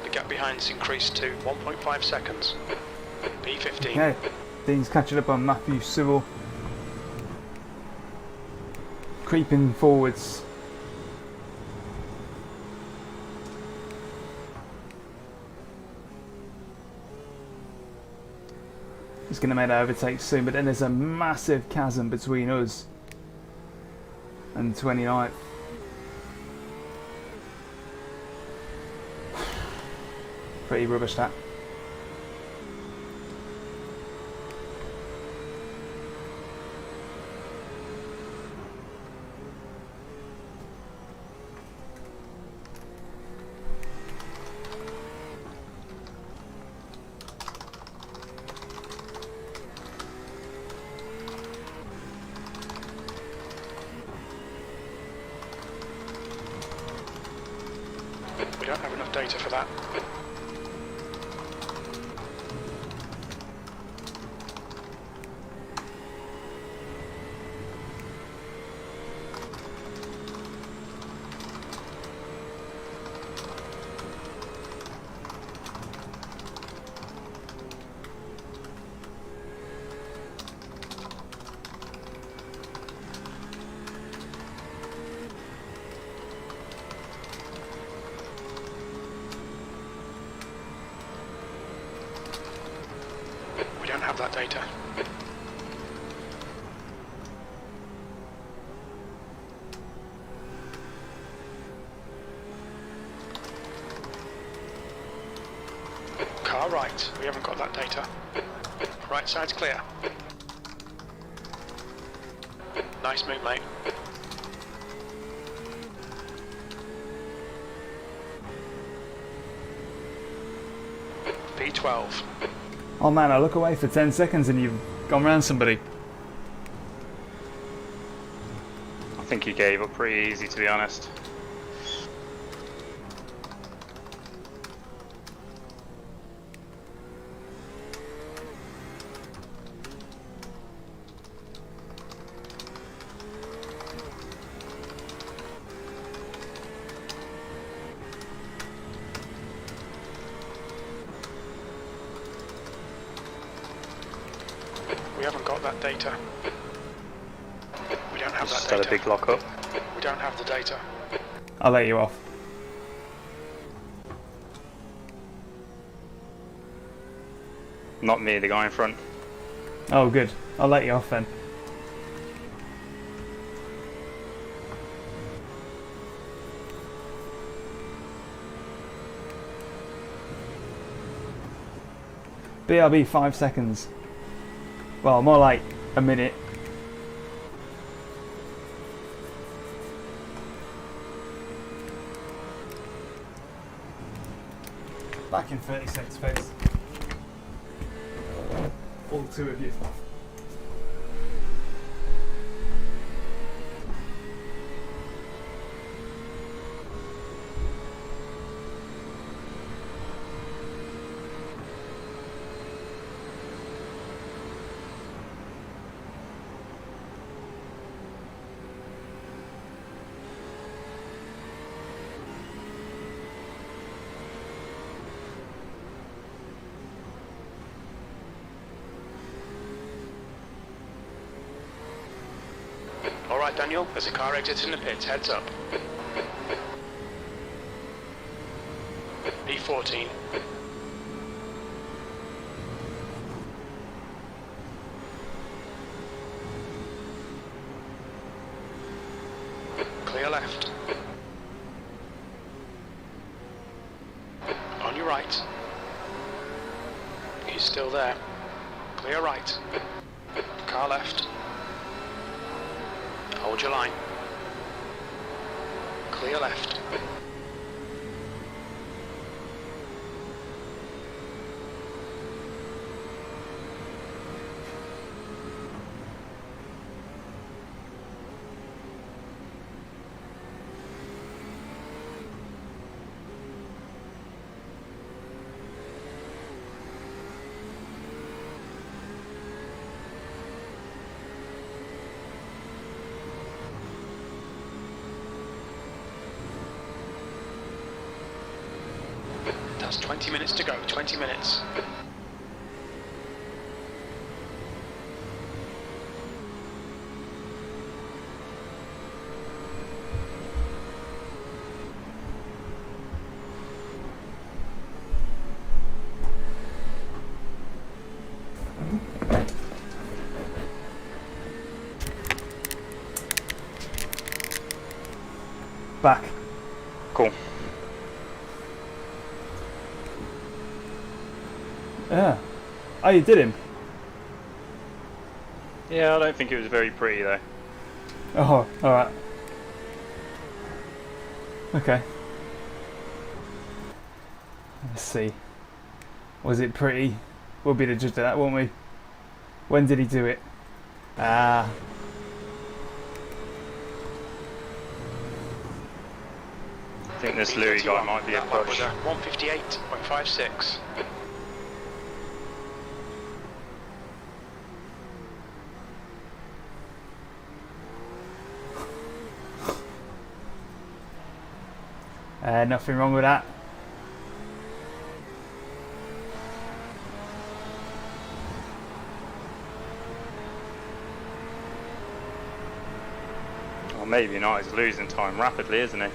The gap behind's increased to 1.5 seconds. P15. Okay, Dean's catching up on Matthew Sewell. Creeping forwards. He's going to make that overtake soon, but then there's a massive chasm between us and 29th. Pretty rubbish that. We don't have enough data for that. We don't have that data. Car right, we haven't got that data. Right side's clear. Nice move, mate. P12. Oh man, I look away for 10 seconds and you've gone round somebody. I think you gave up pretty easy, to be honest. We haven't got that data. We don't have Just that had data. a big lock up. We don't have the data. I'll let you off. Not me, the guy in front. Oh, good. I'll let you off then. BRB 5 seconds. Well, more like a minute. Back in 30 seconds, folks. All two of you. Alright, Daniel, there's a car exiting the pits. Heads up. P14. Clear left. On your right. He's still there. Clear right. Car left. Hold your line. Clear left. That's 20 minutes to go, 20 minutes. Back. Cool. Yeah. Oh, you did him? Yeah, I don't think it was very pretty though. Oh, alright. Okay. Let's see. Was it pretty? We'll be the judge of that, won't we? When did he do it? Ah. I think this Louis guy might be a That one was push. a 158.56. Nothing wrong with that. Or maybe not, he's losing time rapidly, isn't he?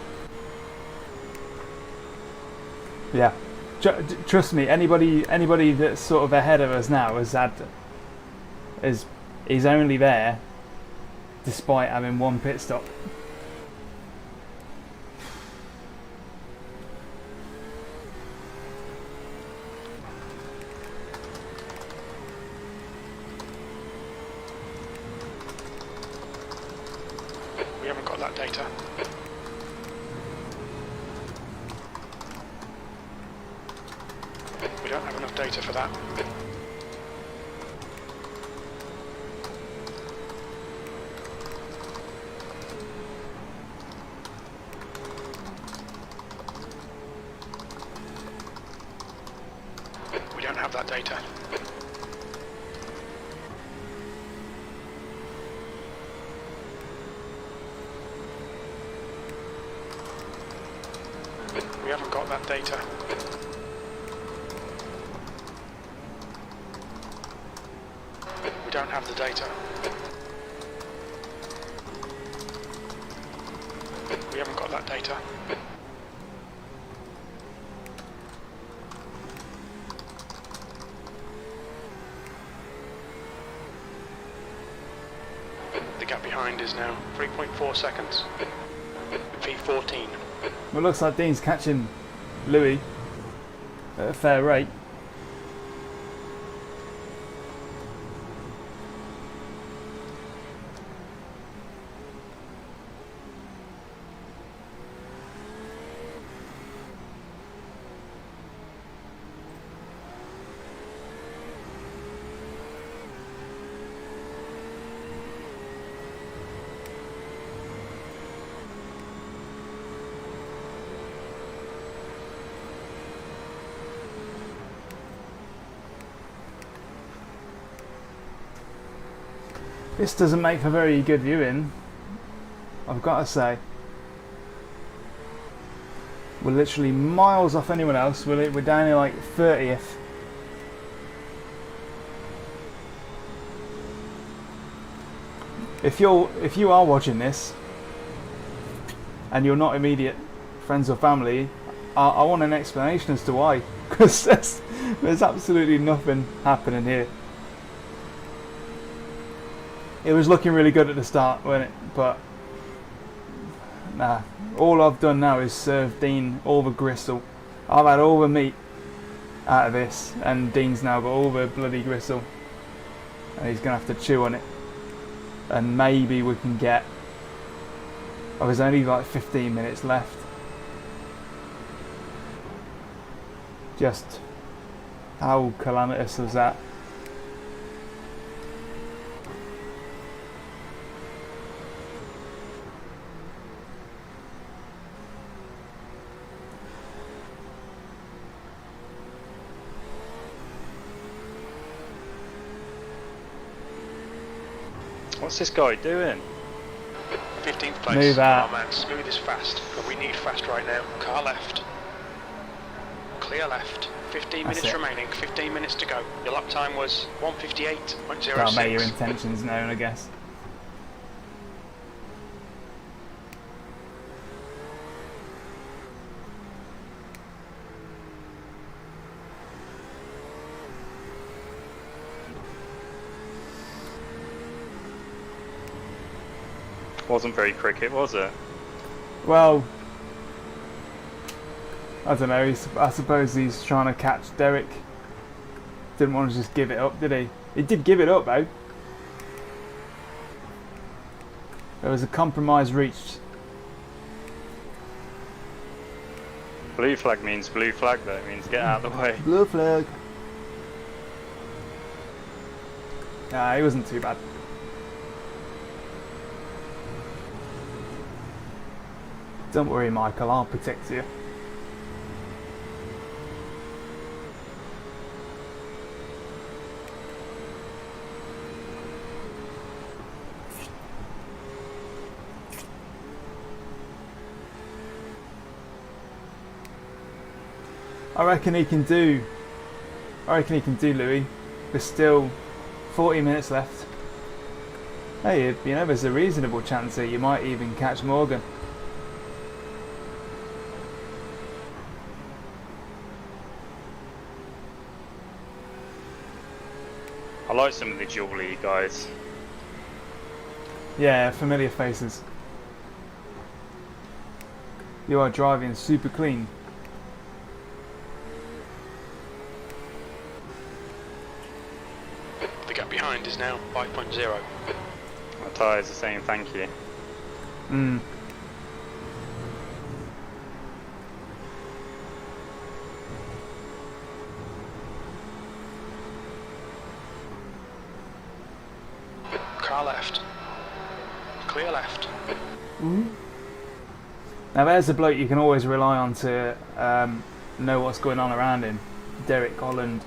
Yeah. Trust me, anybody that's sort of ahead of us now is only there despite having one pit stop. We haven't got that data. We don't have enough data for that. We don't have that data. We haven't got that data. We We don't have the data. We haven't got that data. The gap behind is now 3.4 seconds. P14. Well, it looks like Dean's catching Louis at a fair rate. This doesn't make for very good viewing, I've got to say. We're literally miles off anyone else. We're down here like 30th. If you are watching this and you're not immediate friends or family, I want an explanation as to why, because there's absolutely nothing happening here. It was looking really good at the start, wasn't it? But nah, all I've done now is serve Dean all the gristle. I've had all the meat out of this, and Dean's now got all the bloody gristle, and he's gonna have to chew on it. And maybe we can get. Oh, there's only like 15 minutes left. Just how calamitous was that? What's this guy doing? 15th place. Move out. Oh man, smooth is fast, but we need fast right now. Car left. Clear left. 15 That's minutes it. remaining, 15 minutes to go. Your lap time was 1:58.06. That'll make your intentions known, I guess. Wasn't very cricket, was it? Well, I don't know. I suppose he's trying to catch Derek. Didn't want to just give it up, did he? He did give it up, though. There was a compromise reached. Blue flag means blue flag, though. It means get out of the way. Blue flag. Nah, he wasn't too bad. Don't worry, Michael. I'll protect you. I reckon he can do Louis. There's still 40 minutes left. Hey, you know, there's a reasonable chance that you might even catch Morgan. I like some of the dual league guys. Yeah, familiar faces. You are driving super clean. The gap behind is now 5.0. My tyres are saying thank you. Car left. Clear left. Now there's a bloke you can always rely on to know what's going on around him. Derek Holland.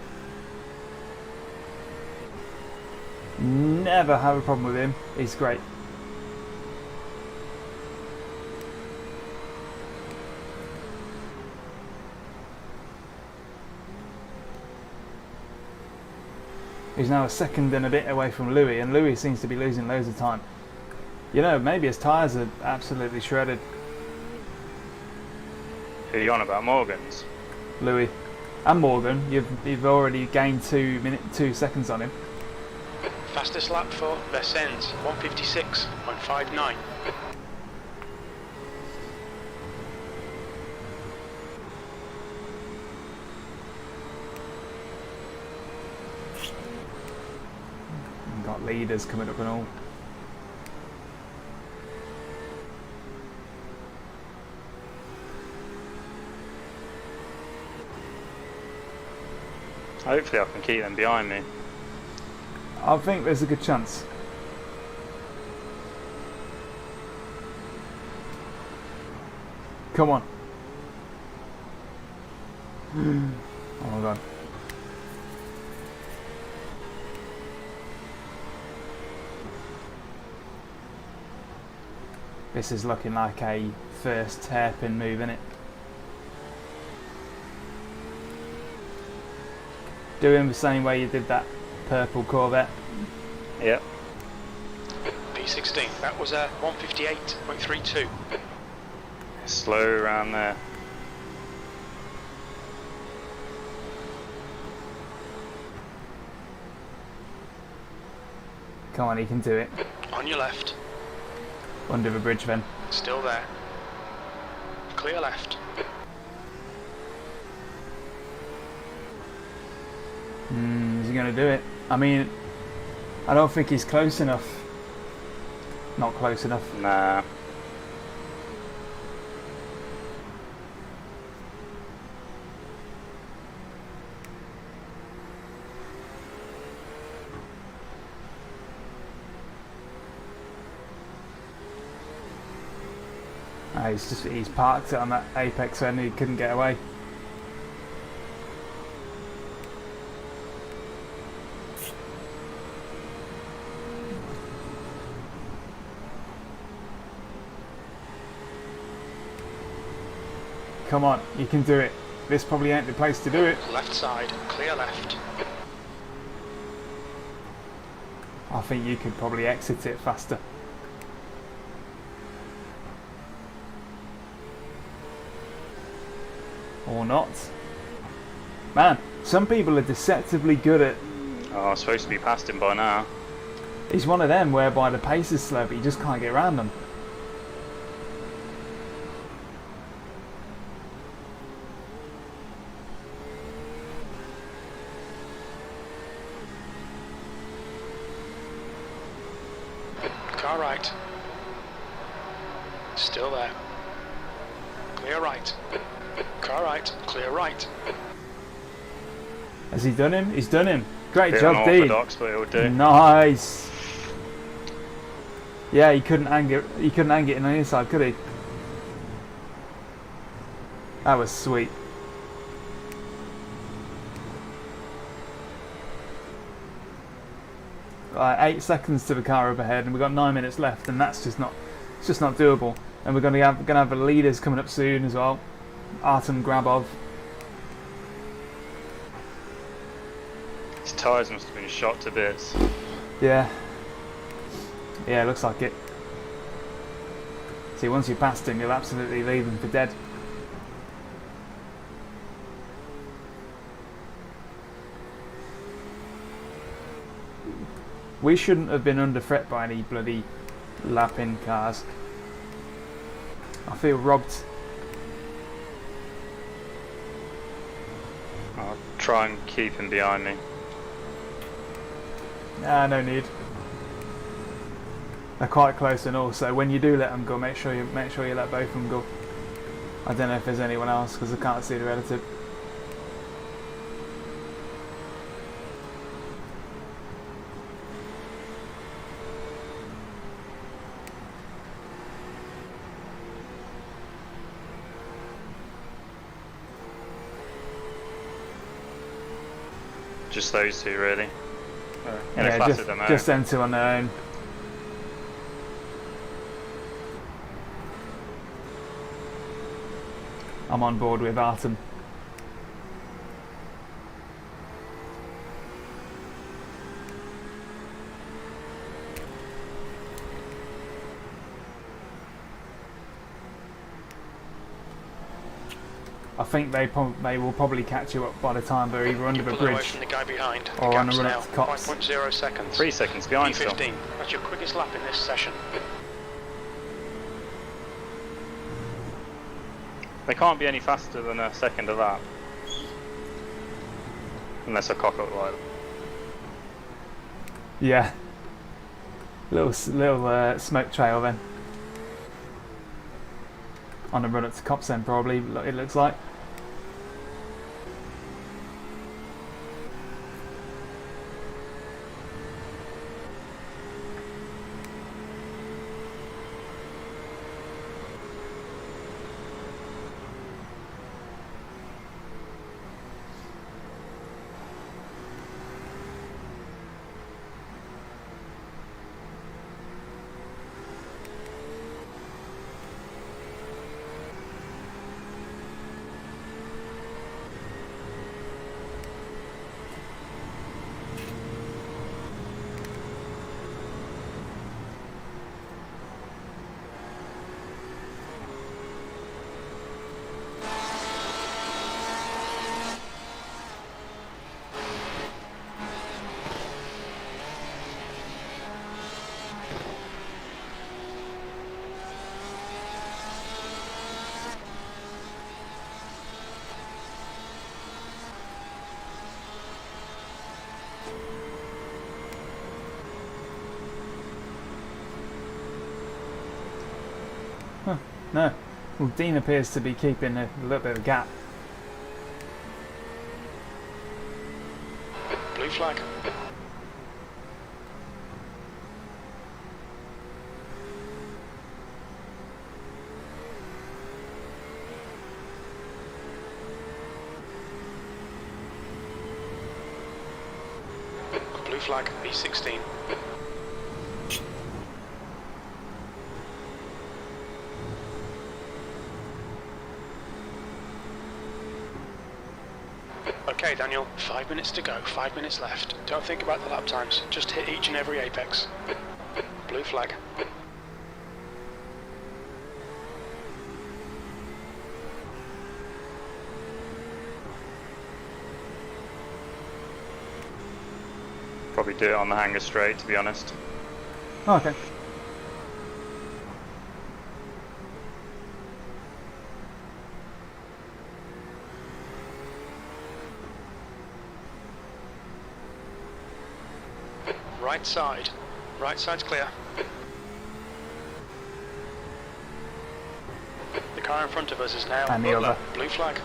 Never have a problem with him. He's great. who's now a second and a bit away from Louis, and Louis seems to be losing loads of time. You know, maybe his tyres are absolutely shredded. Who are you on about? Morgan's? Louis and Morgan, you've already gained 2 seconds on him. Fastest lap for Versennes, 156.59. Got leaders coming up and all. Hopefully I can keep them behind me. I think there's a good chance. Come on. Oh my god. This is looking like a first hairpin move, isn't it? Do him the same way you did that purple Corvette. Yep. P16, that was a 158.32. Slow around there. Come on, he can do it. On your left, Under the bridge then. still there. Clear left. Is he going to do it? I mean, I don't think he's close enough. Not close enough. Nah. He's parked it on that apex end and he couldn't get away. Come on, you can do it. This probably ain't the place to do it. Left side, clear left. I think you could probably exit it faster. Or not. Man, some people are deceptively good at... Oh, I'm supposed to be past him by now. He's one of them whereby the pace is slow but you just can't get around them. Car right. Still there. Clear right. Car right, clear right. Has he done him? He's done him. Great Bit job, Dean. unorthodox, but it'll do. Nice. Yeah, he couldn't hang it. He couldn't hang it in the inside, could he? That was sweet. Right, 8 seconds to the car up ahead, and we've got 9 minutes left, and that's just not. It's just not doable. And we're gonna have the leaders coming up soon as well. Artem Grabov. His tyres must have been shot to bits. Yeah. Yeah, looks like it. See, once you're past him, you'll absolutely leave him for dead. We shouldn't have been under threat by any bloody lap-in cars. I feel robbed. I'll try and keep him behind me. Ah, no need. They're quite close, and also when you do let them go, make sure you let both of them go. I don't know if there's anyone else because I can't see the relative. Just those two, really. In a Yeah, class just, of them out. just them two on their own. I'm on board with Artem. I think they will probably catch you up by the time they're either under the Pull away bridge from the guy behind. or The on the gap's run now up to Cops. 5.0 seconds. 3 seconds behind still. P15. That's your quickest lap in this session. They can't be any faster than a second a lap. Unless I cock up right. Yeah. Little smoke trail then. On the run up to Cops then probably, it looks like. No. Well, Dean appears to be keeping a little bit of a gap. Blue flag. Blue flag, B16. Okay, Daniel, 5 minutes to go, 5 minutes left. Don't think about the lap times, just hit each and every apex. Blue flag. Probably do it on the hanger straight, to be honest. Oh, okay. Right side. Right side's clear. The car in front of us is now And the other. blue flag.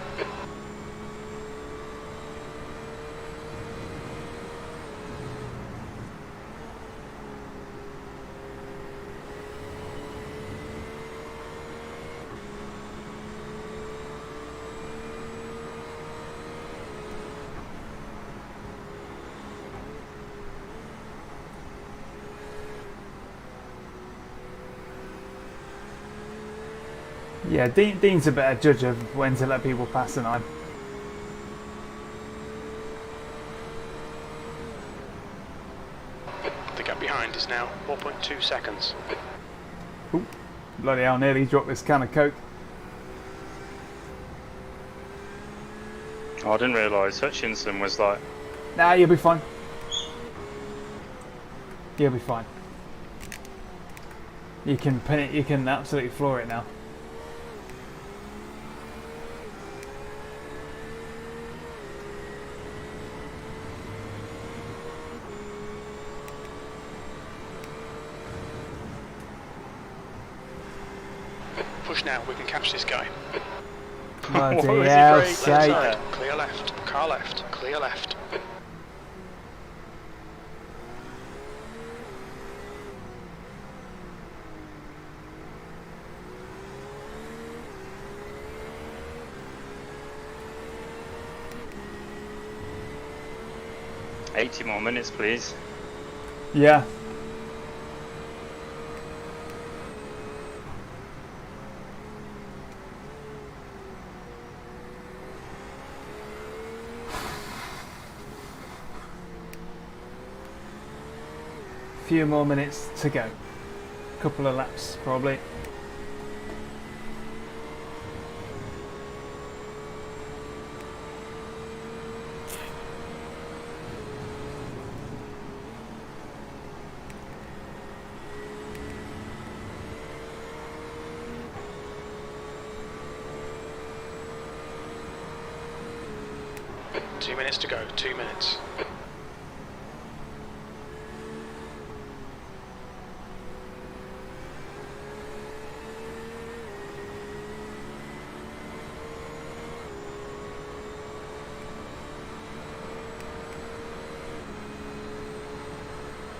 Yeah, Dean's a better judge of when to let people pass than I'm. The gap behind is now 4.2 seconds. Ooh, bloody hell, nearly dropped this can of Coke. Oh, I didn't realise Hutchinson was like... Nah, you'll be fine. You'll be fine. You can pin it, you can absolutely floor it now. Push now, we can catch this guy. Bloody What was he hell, braking? Left sake. side, clear left. Car left, clear left. "80 more minutes, please." Yeah. Few more minutes to go. Couple of laps probably. 2 minutes to go, 2 minutes.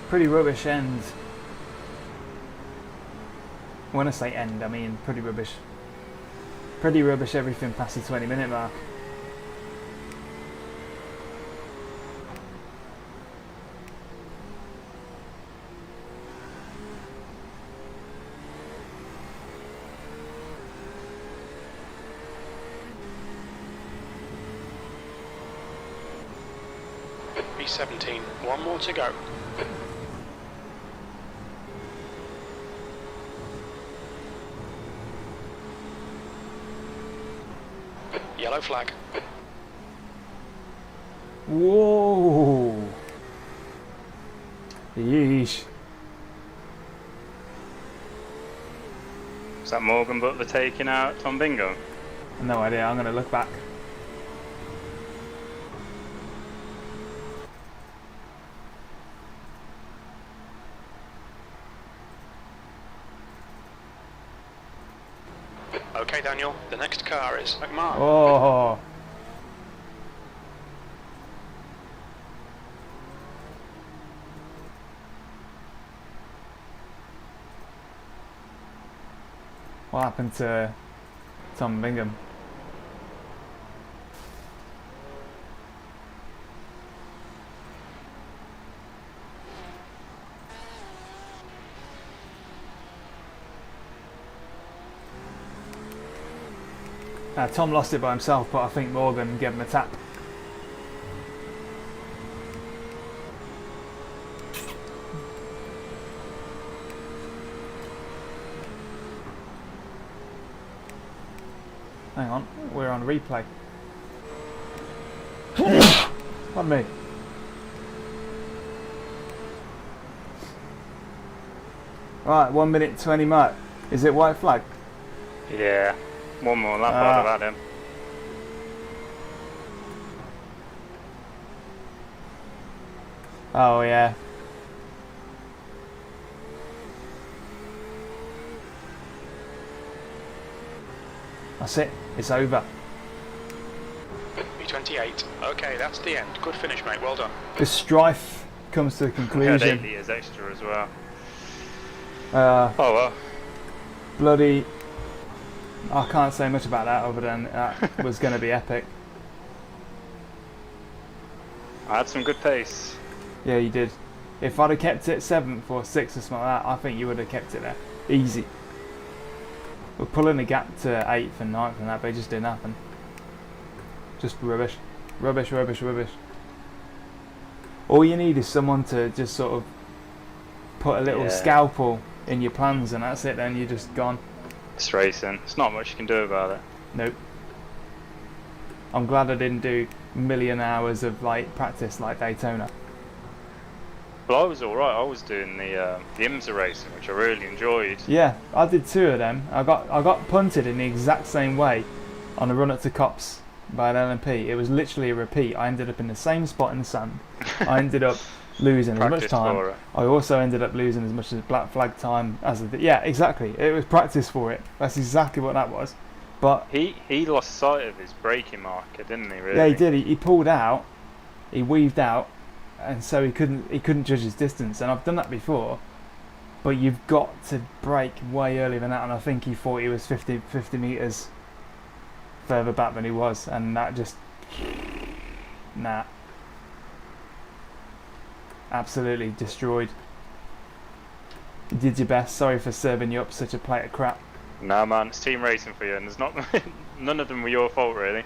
Pretty rubbish end. When I say end, I mean pretty rubbish. Pretty rubbish everything past the 20-minute mark. B17, one more to go. Yellow flag. Whoa! Yeesh. Is that Morgan Butler taking out Tom Bingo? No idea, I'm going to look back. Okay, Daniel, the next car is McMahon. Oh! What happened to Tom Bingham? Tom lost it by himself, but I think Morgan gave him a tap. Hang on, we're on replay. Pardon me. Right, 1 minute 20 mark. Is it white flag? Yeah. One more lap I'd have had him. Oh yeah. That's it. It's over. B28. Okay, that's the end. Good finish, mate. Well done. The strife comes to a We had conclusion. 8 litres extra as well. Oh well. Bloody. I can't say much about that other than that was going to be epic. I had some good pace. Yeah, you did. If I'd have kept it 7th or 6th or something like that, I think you would have kept it there. Easy. We're pulling the gap to 8th and 9th and that, but it just didn't happen. Just rubbish. Rubbish, rubbish, rubbish. All you need is someone to just sort of put a little scalpel in your plans and that's it, then you're just gone. It's racing. There's not much you can do about it. Nope. I'm glad I didn't do a million hours of like practice like Daytona. But I was alright. I was doing the IMSA racing, which I really enjoyed. Yeah, I did 2 of them. I got punted in the exact same way on a run up to Cops by an LMP. It was literally a repeat. I ended up in the same spot in the sand. I ended up losing as much Practice time. for it. I also ended up losing as much as black flag time as yeah, exactly. It was practice for it. That's exactly what that was. But He lost sight of his braking marker, didn't he? Really? yeah, he did. He pulled out. He weaved out, and so he couldn't judge his distance. And I've done that before. But you've got to brake way earlier than that. And I think he thought he was 50 meters further back than he was, and that just nah. Absolutely destroyed. You did your best. Sorry for serving you up such a plate of crap. No man, it's team racing for you, and there's not none of them were your fault really.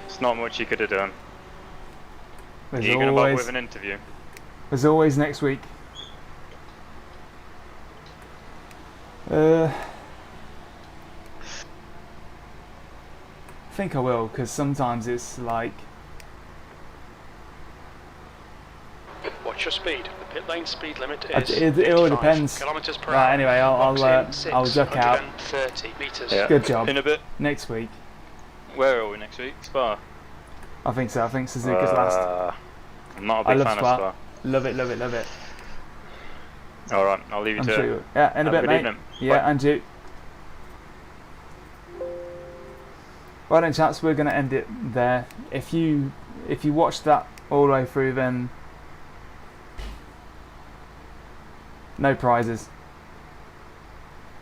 It's not much you could have done. Are you going to bother with an interview? There's always next week. I think I will, because sometimes it's like. Watch your speed. The pit lane speed limit is It all depends. kilometers per Right, hour. anyway, I'll duck out. 630 meters. Yeah. Good job. In a bit. Next week. Where are we next week? Spa. I think so. I think Suzuka's last. I'm not a I big love fan Spa. of Spa. Love it, love it, love it. Alright, I'll leave you I'm to sure it. you will. Yeah, in a Have bit, good mate. evening. Yeah, Bye. and you. Right then, chaps, we're going to end it there. If you watched that all the way through, then no prizes.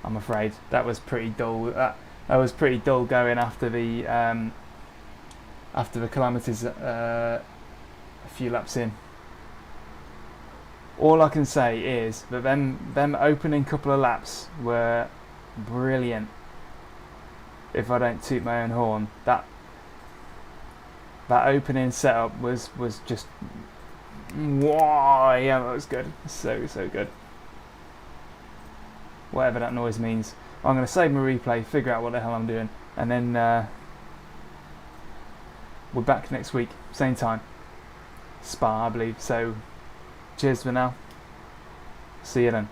I'm afraid that was pretty dull. That was pretty dull going after the calamities a few laps in. All I can say is that them opening couple of laps were brilliant. If I don't toot my own horn, that opening setup was just wow, yeah, that was good, so good. Whatever that noise means, I'm going to save my replay, figure out what the hell I'm doing, and then we're back next week, same time, Spa, I believe. So cheers for now. See you then.